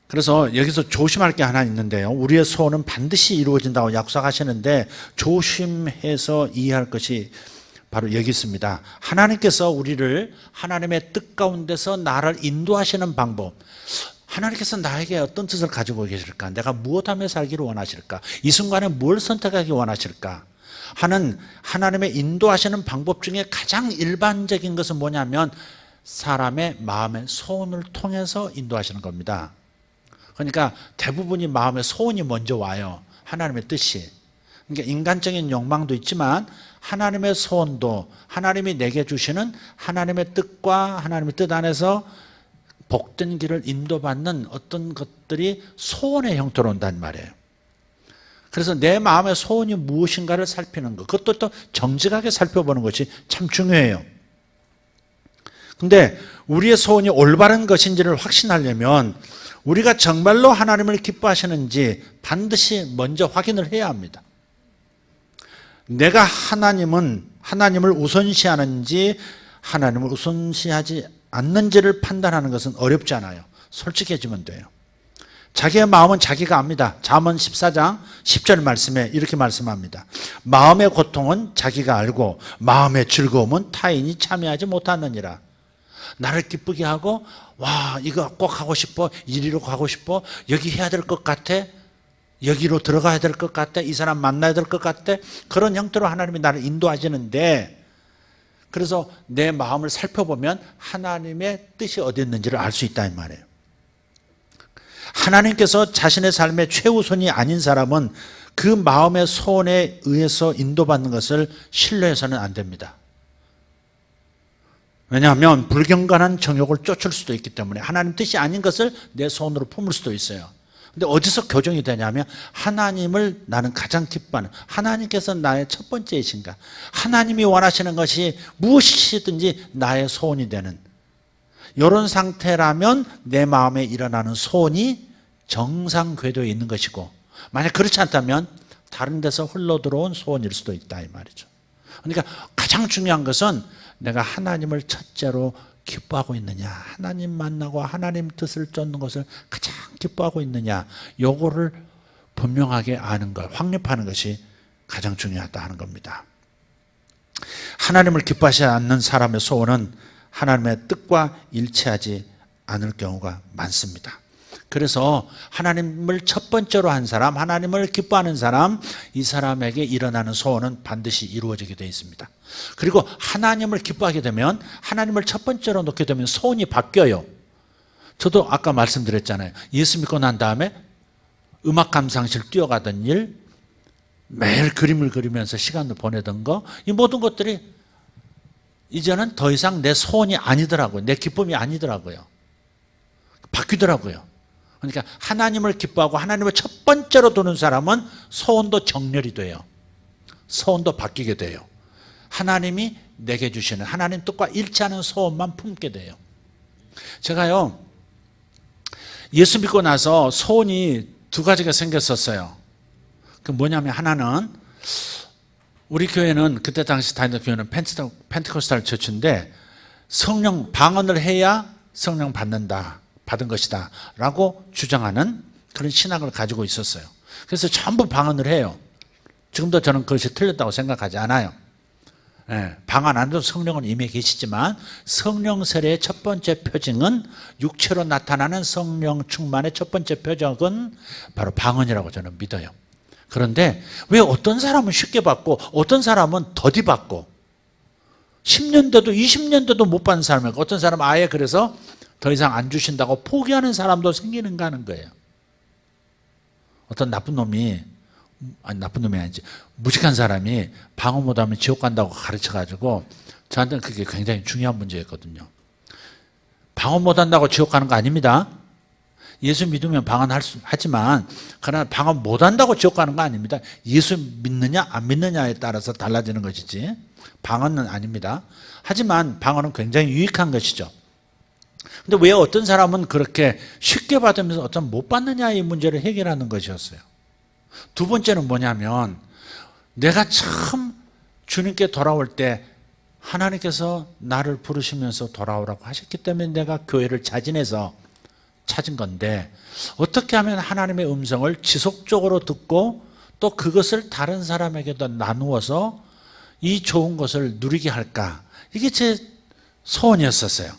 그래서 여기서 조심할 게 하나 있는데요, 우리의 소원은 반드시 이루어진다고 약속하시는데 조심해서 이해할 것이 바로 여기 있습니다. 하나님께서 우리를 하나님의 뜻 가운데서 나를 인도하시는 방법, 하나님께서 나에게 어떤 뜻을 가지고 계실까, 내가 무엇하며 살기를 원하실까, 이 순간에 뭘 선택하기 원하실까 하는 하나님의 인도하시는 방법 중에 가장 일반적인 것은 뭐냐면 사람의 마음의 소원을 통해서 인도하시는 겁니다. 그러니까 대부분이 마음의 소원이 먼저 와요. 하나님의 뜻이. 그러니까 인간적인 욕망도 있지만 하나님의 소원도, 하나님이 내게 주시는 하나님의 뜻과 하나님의 뜻 안에서 복된 길을 인도받는 어떤 것들이 소원의 형태로 온단 말이에요. 그래서 내 마음의 소원이 무엇인가를 살피는 것, 그것도 또 정직하게 살펴보는 것이 참 중요해요. 근데 우리의 소원이 올바른 것인지를 확신하려면 우리가 정말로 하나님을 기뻐하시는지 반드시 먼저 확인을 해야 합니다. 내가 하나님을 우선시하는지 하나님을 우선시하지 않는지를 판단하는 것은 어렵지 않아요. 솔직해지면 돼요. 자기의 마음은 자기가 압니다. 잠언 14장 10절 말씀에 이렇게 말씀합니다. 마음의 고통은 자기가 알고 마음의 즐거움은 타인이 참여하지 못하느니라. 나를 기쁘게 하고, 와, 이거 꼭 하고 싶어, 이리로 가고 싶어, 여기 해야 될 것 같아, 여기로 들어가야 될 것 같아, 이 사람 만나야 될 것 같아, 그런 형태로 하나님이 나를 인도하시는데, 그래서 내 마음을 살펴보면 하나님의 뜻이 어디 있는지를 알 수 있다 이 말이에요. 하나님께서 자신의 삶의 최우선이 아닌 사람은 그 마음의 소원에 의해서 인도받는 것을 신뢰해서는 안 됩니다. 왜냐하면 불경건한 정욕을 쫓을 수도 있기 때문에 하나님 뜻이 아닌 것을 내 소원으로 품을 수도 있어요. 근데 어디서 교정이 되냐면 하나님을 나는 가장 기뻐하는, 하나님께서 나의 첫 번째이신가, 하나님이 원하시는 것이 무엇이든지 나의 소원이 되는 이런 상태라면 내 마음에 일어나는 소원이 정상 궤도에 있는 것이고, 만약 그렇지 않다면 다른 데서 흘러들어온 소원일 수도 있다 이 말이죠. 그러니까 가장 중요한 것은 내가 하나님을 첫째로 기뻐하고 있느냐, 하나님 만나고 하나님 뜻을 쫓는 것을 가장 기뻐하고 있느냐, 요거를 분명하게 아는 것, 확립하는 것이 가장 중요하다 하는 겁니다. 하나님을 기뻐하지 않는 사람의 소원은 하나님의 뜻과 일치하지 않을 경우가 많습니다. 그래서 하나님을 첫 번째로 한 사람, 하나님을 기뻐하는 사람, 이 사람에게 일어나는 소원은 반드시 이루어지게 되어 있습니다. 그리고 하나님을 기뻐하게 되면, 하나님을 첫 번째로 놓게 되면 소원이 바뀌어요. 저도 아까 말씀드렸잖아요. 예수 믿고 난 다음에 음악 감상실 뛰어가던 일, 매일 그림을 그리면서 시간을 보내던 거, 이 모든 것들이 이제는 더 이상 내 소원이 아니더라고요. 내 기쁨이 아니더라고요. 바뀌더라고요. 그러니까 하나님을 기뻐하고 하나님을 첫 번째로 두는 사람은 소원도 정렬이 돼요. 소원도 바뀌게 돼요. 하나님이 내게 주시는 하나님 뜻과 일치하는 소원만 품게 돼요. 제가요, 예수 믿고 나서 소원이 두 가지가 생겼었어요. 그 뭐냐면, 하나는 우리 교회는, 그때 당시 다니던 교회는 펜테코스탈 처치인데 성령 방언을 해야 성령 받은 것이다 라고 주장하는 그런 신학을 가지고 있었어요. 그래서 전부 방언을 해요. 지금도 저는 그것이 틀렸다고 생각하지 않아요. 방언 안에도 성령은 이미 계시지만 성령 세례의 첫 번째 표징은, 육체로 나타나는 성령 충만의 첫 번째 표적은 바로 방언이라고 저는 믿어요. 그런데 왜 어떤 사람은 쉽게 받고 어떤 사람은 더디 받고, 10년 돼도 20년 돼도 못 받는 사람이 있고, 어떤 사람은 아예 그래서 더 이상 안 주신다고 포기하는 사람도 생기는가 하는 거예요. 어떤 나쁜 놈이 아니지, 무식한 사람이 방언 못하면 지옥 간다고 가르쳐가지고, 저한테는 그게 굉장히 중요한 문제였거든요. 방언 못한다고 지옥 가는 거 아닙니다. 예수 믿으면 하지만 그러나 방언 못한다고 지옥 가는 거 아닙니다. 예수 믿느냐 안 믿느냐에 따라서 달라지는 것이지 방언은 아닙니다. 하지만 방언은 굉장히 유익한 것이죠. 근데 왜 어떤 사람은 그렇게 쉽게 받으면서 어떤 못 받느냐 이 문제를 해결하는 것이었어요. 두 번째는 뭐냐면 내가 처음 주님께 돌아올 때 하나님께서 나를 부르시면서 돌아오라고 하셨기 때문에 내가 교회를 자진해서 찾은 건데 어떻게 하면 하나님의 음성을 지속적으로 듣고 또 그것을 다른 사람에게도 나누어서 이 좋은 것을 누리게 할까? 이게 제 소원이었었어요.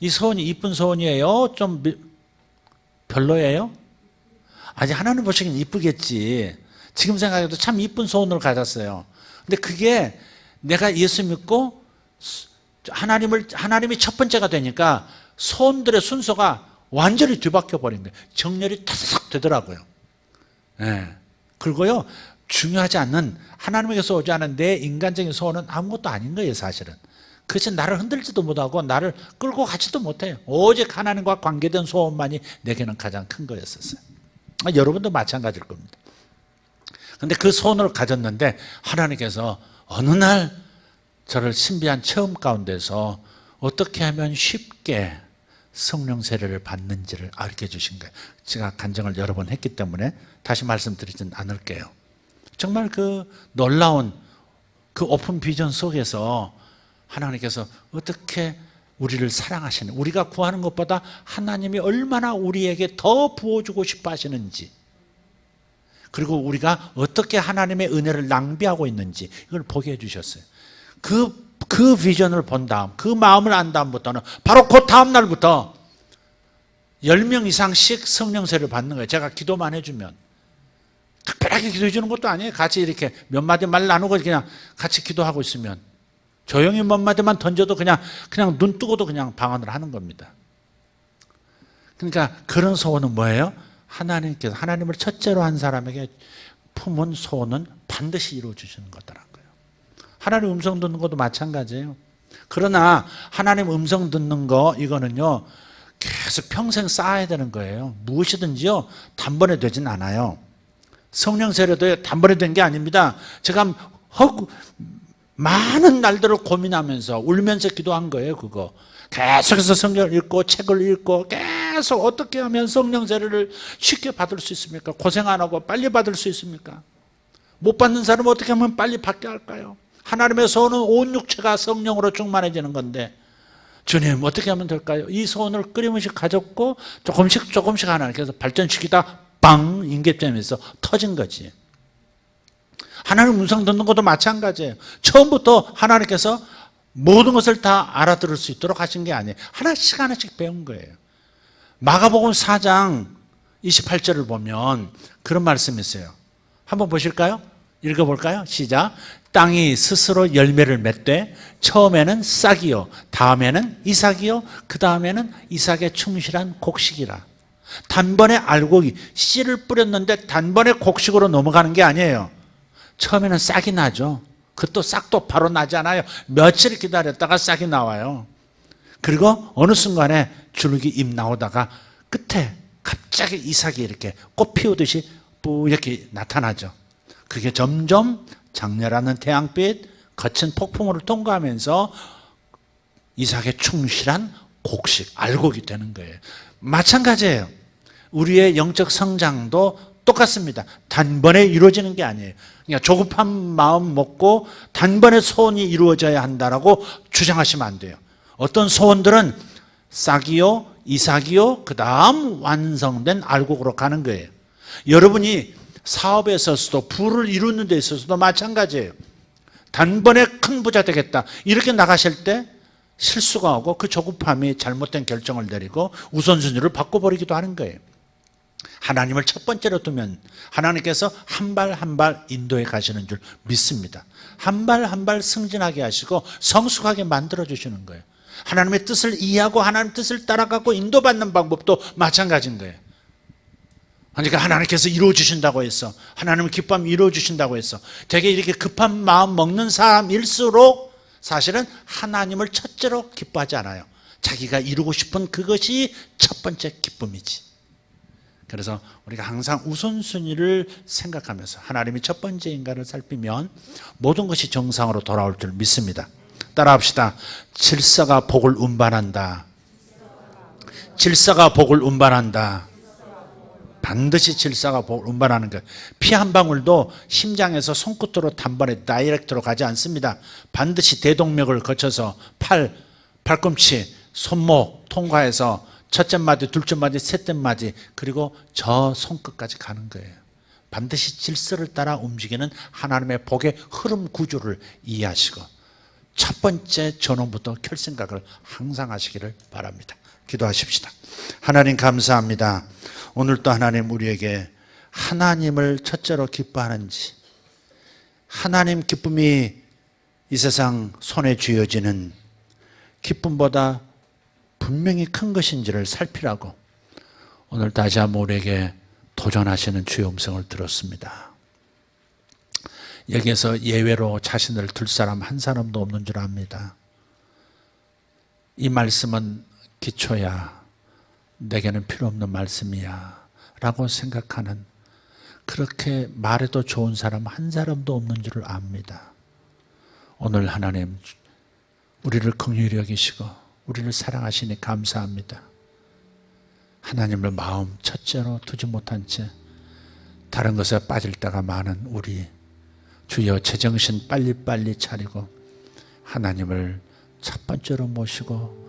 이 소원이 이쁜 소원이에요? 좀 별로예요? 아니 하나님 보시기엔 이쁘겠지. 지금 생각해도 참 이쁜 소원을 가졌어요. 근데 그게 내가 예수 믿고 하나님이 첫 번째가 되니까 소원들의 순서가 완전히 뒤바뀌어 버린 거예요. 정렬이 타삭 되더라고요. 네. 그리고요 중요하지 않는 하나님에게서 오지 않은 내 인간적인 소원은 아무것도 아닌 거예요. 사실은 그것이 나를 흔들지도 못하고 나를 끌고 가지도 못해요. 오직 하나님과 관계된 소원만이 내게는 가장 큰 거였었어요. 여러분도 마찬가지일 겁니다. 그런데 그 소원을 가졌는데 하나님께서 어느 날 저를 신비한 체험 가운데서 어떻게 하면 쉽게 성령 세례를 받는지를 알게 주신 거예요. 제가 간증을 여러 번 했기 때문에 다시 말씀드리진 않을게요. 정말 그 놀라운 그 오픈 비전 속에서 하나님께서 어떻게 우리를 사랑하시는, 우리가 구하는 것보다 하나님이 얼마나 우리에게 더 부어주고 싶어 하시는지, 그리고 우리가 어떻게 하나님의 은혜를 낭비하고 있는지 이걸 보게 해주셨어요. 그 비전을 본 다음, 그 마음을 안 다음부터는 바로 그 다음 날부터 10명 이상씩 성령세를 받는 거예요. 제가 기도만 해주면. 특별하게 기도해 주는 것도 아니에요. 같이 이렇게 몇 마디 말 나누고 그냥 같이 기도하고 있으면 조용히 몇 마디만 던져도 그냥 눈 뜨고도 그냥 방언을 하는 겁니다. 그러니까 그런 소원은 뭐예요? 하나님께서 하나님을 첫째로 한 사람에게 품은 소원은 반드시 이루어 주시는 거더라고요. 하나님 음성 듣는 것도 마찬가지예요. 그러나 하나님 음성 듣는 거 이거는요 계속 평생 쌓아야 되는 거예요. 무엇이든지요 단번에 되진 않아요. 성령 세례도 단번에 된 게 아닙니다. 제가 많은 날들을 고민하면서 울면서 기도한 거예요. 그거 계속해서 성경을 읽고 책을 읽고 계속 어떻게 하면 성령 세례를 쉽게 받을 수 있습니까? 고생 안 하고 빨리 받을 수 있습니까? 못 받는 사람은 어떻게 하면 빨리 받게 할까요? 하나님의 소원은 온 육체가 성령으로 충만해지는 건데 주님 어떻게 하면 될까요? 이 소원을 끊임없이 가졌고 조금씩 하나님께서 발전시키다 빵 인계점에서 터진 거지. 하나님 음성 듣는 것도 마찬가지예요. 처음부터 하나님께서 모든 것을 다 알아들을 수 있도록 하신 게 아니에요. 하나씩 배운 거예요. 마가복음 4장 28절을 보면 그런 말씀이 있어요. 한번 보실까요? 읽어볼까요? 시작. 땅이 스스로 열매를 맺되 처음에는 싹이요 다음에는 이삭이요 그 다음에는 이삭에 충실한 곡식이라. 단번에 알곡이 씨를 뿌렸는데 단번에 곡식으로 넘어가는 게 아니에요. 처음에는 싹이 나죠. 그것도 싹도 바로 나지 않아요. 며칠 기다렸다가 싹이 나와요. 그리고 어느 순간에 줄기 잎 나오다가 끝에 갑자기 이삭이 이렇게 꽃 피우듯이 뿌옇게 나타나죠. 그게 점점 장렬하는 태양빛 거친 폭풍우를 통과하면서 이삭에 충실한 곡식, 알곡이 되는 거예요. 마찬가지예요. 우리의 영적 성장도 똑같습니다. 단번에 이루어지는 게 아니에요. 그러니까 조급한 마음 먹고 단번에 소원이 이루어져야 한다라고 주장하시면 안 돼요. 어떤 소원들은 싹이요, 이삭이요, 그 다음 완성된 알곡으로 가는 거예요. 여러분이 사업에 있어서도 부를 이루는 데 있어서도 마찬가지예요. 단번에 큰 부자 되겠다 이렇게 나가실 때 실수가 오고 그 조급함이 잘못된 결정을 내리고 우선순위를 바꿔버리기도 하는 거예요. 하나님을 첫 번째로 두면 하나님께서 한 발 한 발 인도해 가시는 줄 믿습니다. 한 발 한 발 승진하게 하시고 성숙하게 만들어 주시는 거예요. 하나님의 뜻을 이해하고 하나님의 뜻을 따라가고 인도받는 방법도 마찬가지인 거예요. 그러니까 하나님께서 이루어 주신다고 했어. 하나님은 기뻐하면 이루어 주신다고 했어. 되게 이렇게 급한 마음 먹는 사람일수록 사실은 하나님을 첫째로 기뻐하지 않아요. 자기가 이루고 싶은 그것이 첫 번째 기쁨이지. 그래서 우리가 항상 우선순위를 생각하면서 하나님이 첫 번째인가를 살피면 모든 것이 정상으로 돌아올 줄 믿습니다. 따라합시다. 질서가 복을 운반한다. 질서가 복을 운반한다. 반드시 질서가 복을 운반하는 것. 피 한 방울도 심장에서 손끝으로 단번에 다이렉트로 가지 않습니다. 반드시 대동맥을 거쳐서 팔꿈치, 손목 통과해서 첫째 마디, 둘째 마디, 셋째 마디, 그리고 저 손끝까지 가는 거예요. 반드시 질서를 따라 움직이는 하나님의 복의 흐름 구조를 이해하시고 첫 번째 전원부터 결생각을 항상 하시기를 바랍니다. 기도하십시다. 하나님 감사합니다. 오늘도 하나님 우리에게 하나님을 첫째로 기뻐하는지, 하나님 기쁨이 이 세상 손에 쥐어지는 기쁨보다 분명히 큰 것인지를 살피라고 오늘 다시 한번 우리에게 도전하시는 주의 음성을 들었습니다. 여기에서 예외로 자신을 둘 사람 한 사람도 없는 줄 압니다. 이 말씀은 기초야, 내게는 필요 없는 말씀이야 라고 생각하는, 그렇게 말해도 좋은 사람 한 사람도 없는 줄을 압니다. 오늘 하나님 우리를 긍휼히 여기시고 우리를 사랑하시니 감사합니다. 하나님을 마음 첫째로 두지 못한 채 다른 것에 빠질 때가 많은 우리, 주여 제정신 빨리빨리 차리고 하나님을 첫 번째로 모시고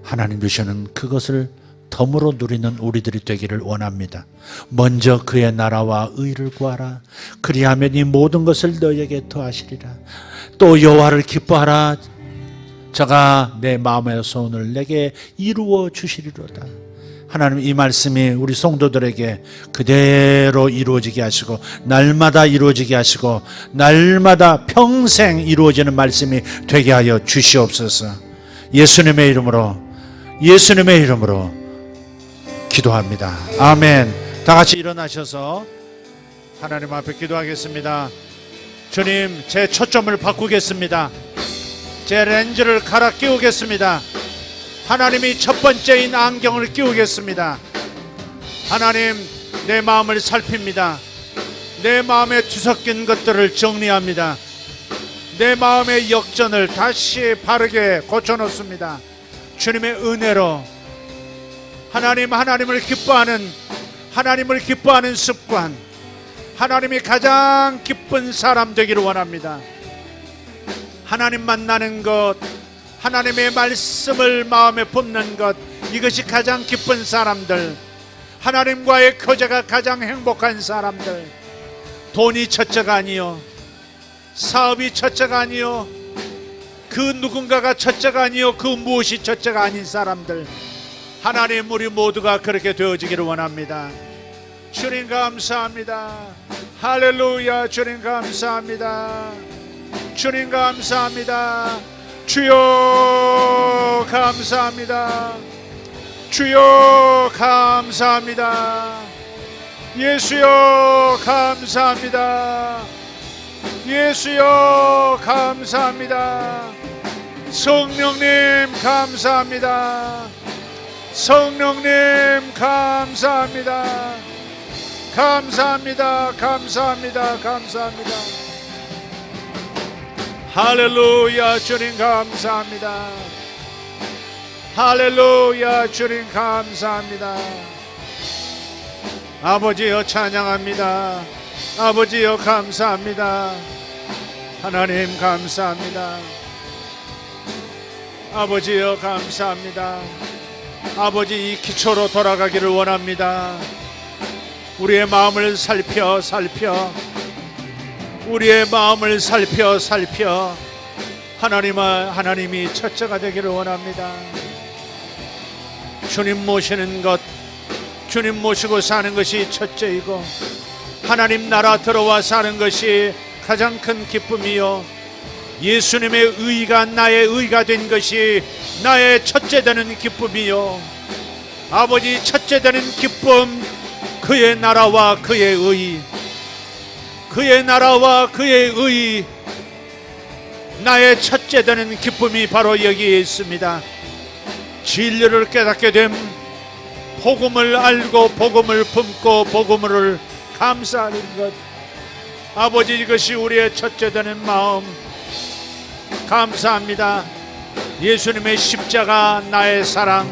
하나님 주시는 그것을 덤으로 누리는 우리들이 되기를 원합니다. 먼저 그의 나라와 의를 구하라. 그리하면 이 모든 것을 너에게 더하시리라. 또 여호와를 기뻐하라. 저가 내 마음의 소원을 내게 이루어 주시리로다. 하나님 이 말씀이 우리 성도들에게 그대로 이루어지게 하시고 날마다 이루어지게 하시고 날마다 평생 이루어지는 말씀이 되게 하여 주시옵소서. 예수님의 이름으로 기도합니다. 아멘. 다 같이 일어나셔서 하나님 앞에 기도하겠습니다. 주님, 제 초점을 바꾸겠습니다. 제 렌즈를 갈아 끼우겠습니다. 하나님이 첫 번째인 안경을 끼우겠습니다. 하나님, 내 마음을 살핍니다. 내 마음에 뒤섞인 것들을 정리합니다. 내 마음의 역전을 다시 바르게 고쳐놓습니다. 주님의 은혜로 하나님을 기뻐하는 습관, 하나님이 가장 기쁜 사람 되기를 원합니다. 하나님 만나는 것, 하나님의 말씀을 마음에 품는 것, 이것이 가장 기쁜 사람들, 하나님과의 교제가 가장 행복한 사람들. 돈이 첫째가 아니요, 사업이 첫째가 아니요, 그 누군가가 첫째가 아니요, 그 무엇이 첫째가 아닌 사람들. 하나님, 우리 모두가 그렇게 되어지기를 원합니다. 주님 감사합니다. 할렐루야. 주님 감사합니다. 주님 감사합니다. 주여 감사합니다. 주여 감사합니다. 예수여 감사합니다. 예수여 감사합니다. 성령님 감사합니다. 성령님 감사합니다. 감사합니다. 감사합니다. 감사합니다. 할렐루야. 주님 감사합니다. 할렐루야. 주님 감사합니다. 아버지여 찬양합니다. 아버지여 감사합니다. 하나님 감사합니다. 아버지여 감사합니다. 아버지, 이 기초로 돌아가기를 원합니다. 우리의 마음을 살펴 우리의 마음을 살펴 하나님이 첫째가 되기를 원합니다. 주님 모시는 것, 주님 모시고 사는 것이 첫째이고 하나님 나라 들어와 사는 것이 가장 큰 기쁨이요, 예수님의 의가 나의 의가 된 것이 나의 첫째 되는 기쁨이요, 아버지 첫째 되는 기쁨, 그의 나라와 그의 의, 그의 나라와 그의 의, 나의 첫째 되는 기쁨이 바로 여기에 있습니다. 진리를 깨닫게 됨, 복음을 알고 복음을 품고 복음을 감사하는 것, 아버지, 이것이 우리의 첫째 되는 마음. 감사합니다. 예수님의 십자가, 나의 사랑,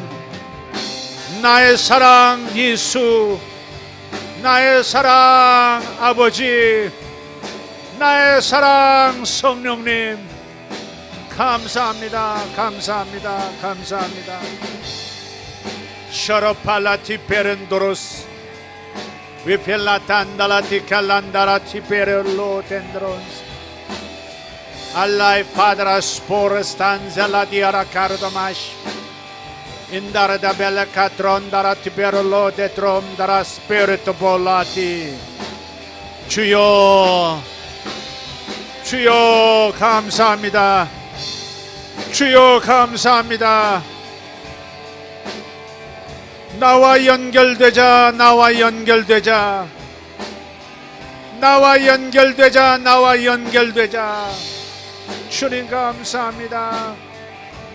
나의 사랑 예수, 나의 사랑 아버지, 나의 사랑 성령님, 감사합니다. 감사합니다. 감사합니다. 셔러팔라티 베렌도로스 위펠라탄달라티 칼란다라티 베렐로 덴드론스 알라이 파드라 스포르스탄젤라 디아라 카르도마시 인다르다 벨레카트론 다라티 베렐로 데트롬 다라 스피리트 볼라티. 주여, 주여 감사합니다. 주여 감사합니다. 나와 연결되자, 나와 연결되자, 나와 연결되자, 나와 연결되자. 주님 감사합니다.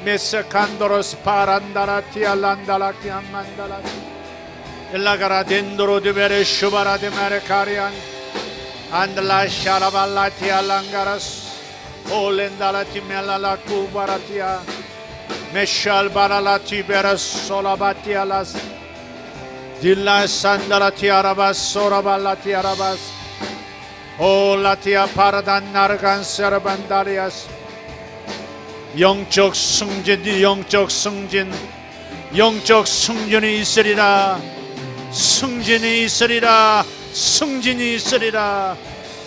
메세칸도로스 파란다라티 알란다라키 암만다라티 일라가라 덴도로 드베레 슈바라 데메레 카리안 안들라 샤라발라티 알랑가라스 올렌다라티 멜라라 쿠바라티아 메샬바라라티 베라스 솔라바티 알라스 딜라 산다라티 아라바스 소라발라티 아라바스 올라티아 파라단 나르간 세르반다리아스. 영적 승진, 영적 승진, 영적 승진이 있으리라. 승진이 있으리라. 승진이 있으리라.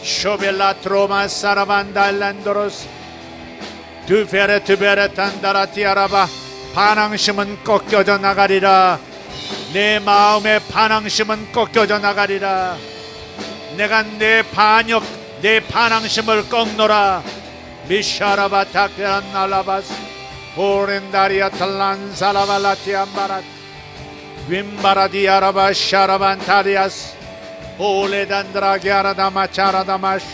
쇼벨라 트로마 사라반달란도로스 두베레탄다라티아라바. 반항심은 꺾여져 나가리라. 내 마음의 반항심은 꺾여져 나가리라. 내가 내 반역, 내 반항심을 꺾노라. 미샤라바타케란 날라바스 오렌다리아 탈란 살라발라티안바랏 윈바라디아라바 샤라반타리아스 올레단드라기아라다마차라다마시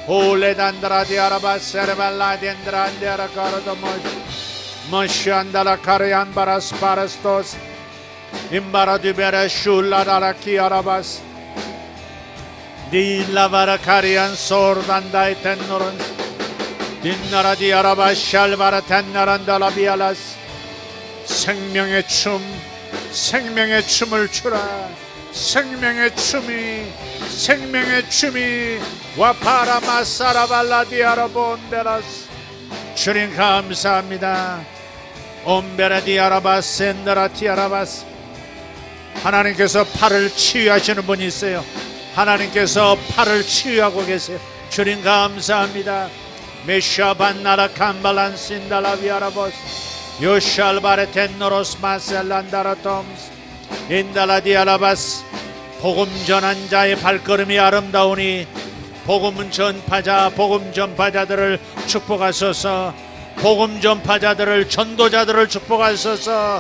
올레단드라디아라바 세레발라덴드란데아라카라다모시 머시안다라카리안바라스 파라스토스 임바라디베라 슐라다라키아라바스 딜라바라카리안 소르단다이 텐노런스 딘나라디 아라바 샬바라 탄나란달라비알라스. 생명의 춤, 생명의 춤을 추라. 생명의 춤이, 생명의 춤이 와파라마사라발라디 아라본데라스. 주님 감사합니다. 옴베라디 아라바스 엔다라티 아라바스. 하나님께서 팔을 치유하시는 분이 있어요. 하나님께서 팔을 치유하고 계세요. 주님 감사합니다. 메샤반나라 캄발란 신달라비아라보스 요샬바레 텐노로스 마셀란다라톰스 인달라디아라바스. 복음 전한 자의 발걸음이 아름다우니 복음 전파자, 복음 전파자들을 축복하소서. 복음 전파자들을, 전도자들을 축복하소서.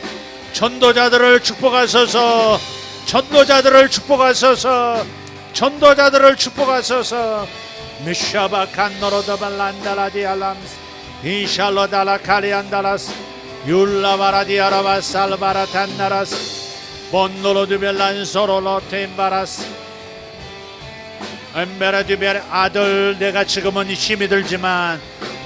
전도자들을 축복하소서. 전도자들을 축복하소서. 전도자들을 축복하소서. 미샤바 칸노로다발란다라디 알람스 이샬로달라 카리안다라스 율라바라디아라바 살바라탄나라스 본노로드벨란 소로로테임바라스. 엠베라디벨 아들, 내가 지금은 힘이 들지만,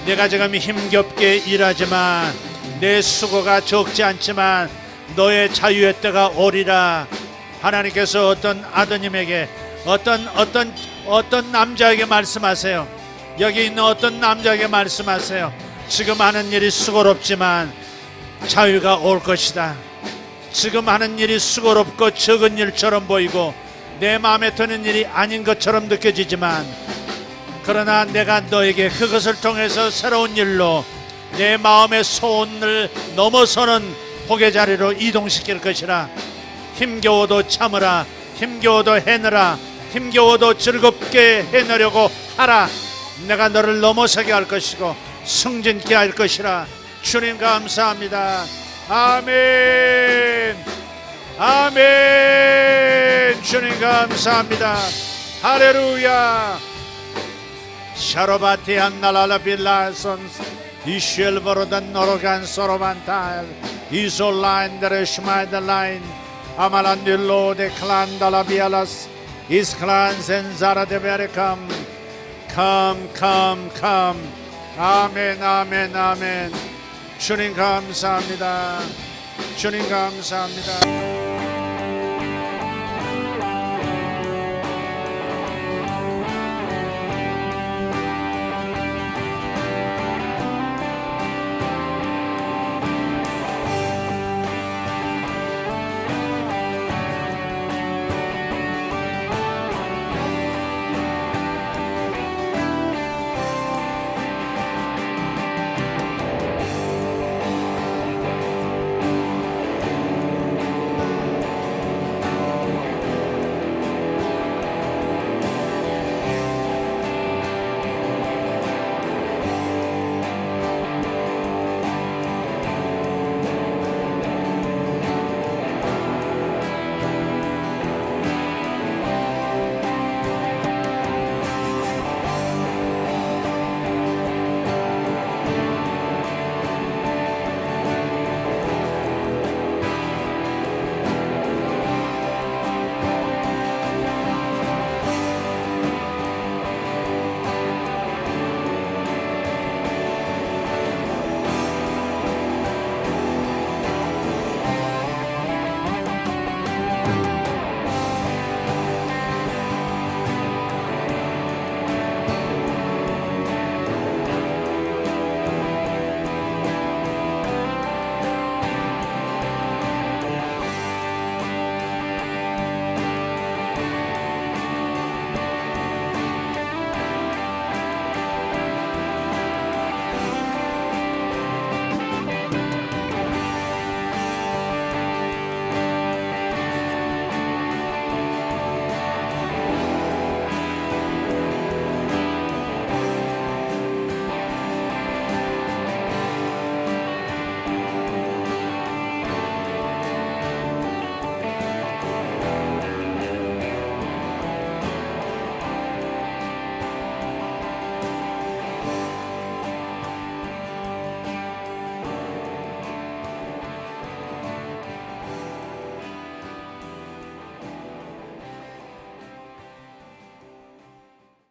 내가 지금 힘겹게 일하지만, 내 수고가 적지 않지만 너의 자유의 때가 오리라. 하나님께서 어떤 아드님에게, 어떤 남자에게 말씀하세요. 여기 있는 어떤 남자에게 말씀하세요. 지금 하는 일이 수고롭지만 자유가 올 것이다. 지금 하는 일이 수고롭고 적은 일처럼 보이고 내 마음에 드는 일이 아닌 것처럼 느껴지지만, 그러나 내가 너에게 그것을 통해서 새로운 일로 내 마음의 소원을 넘어서는 복의 자리로 이동시킬 것이라. 힘겨워도 참으라. 힘겨워도 해내라. 힘겨워도 즐겁게 해내려고 하라. 내가 너를 넘어서게 할 것이고 승진케 할 것이라. 주님 감사합니다. 아멘. 아멘. 주님 감사합니다. 할렐루야. 샤로바티 안날라라 빌라손스 이쉘버로던 노로간 소로반탈 이솔라인데르 슈마이델라인 아말란딜로 데 클란달라비알라스 이스클란센 자라데베르캄 come 아멘 아멘 아멘 주님 감사합니다 주님 감사합니다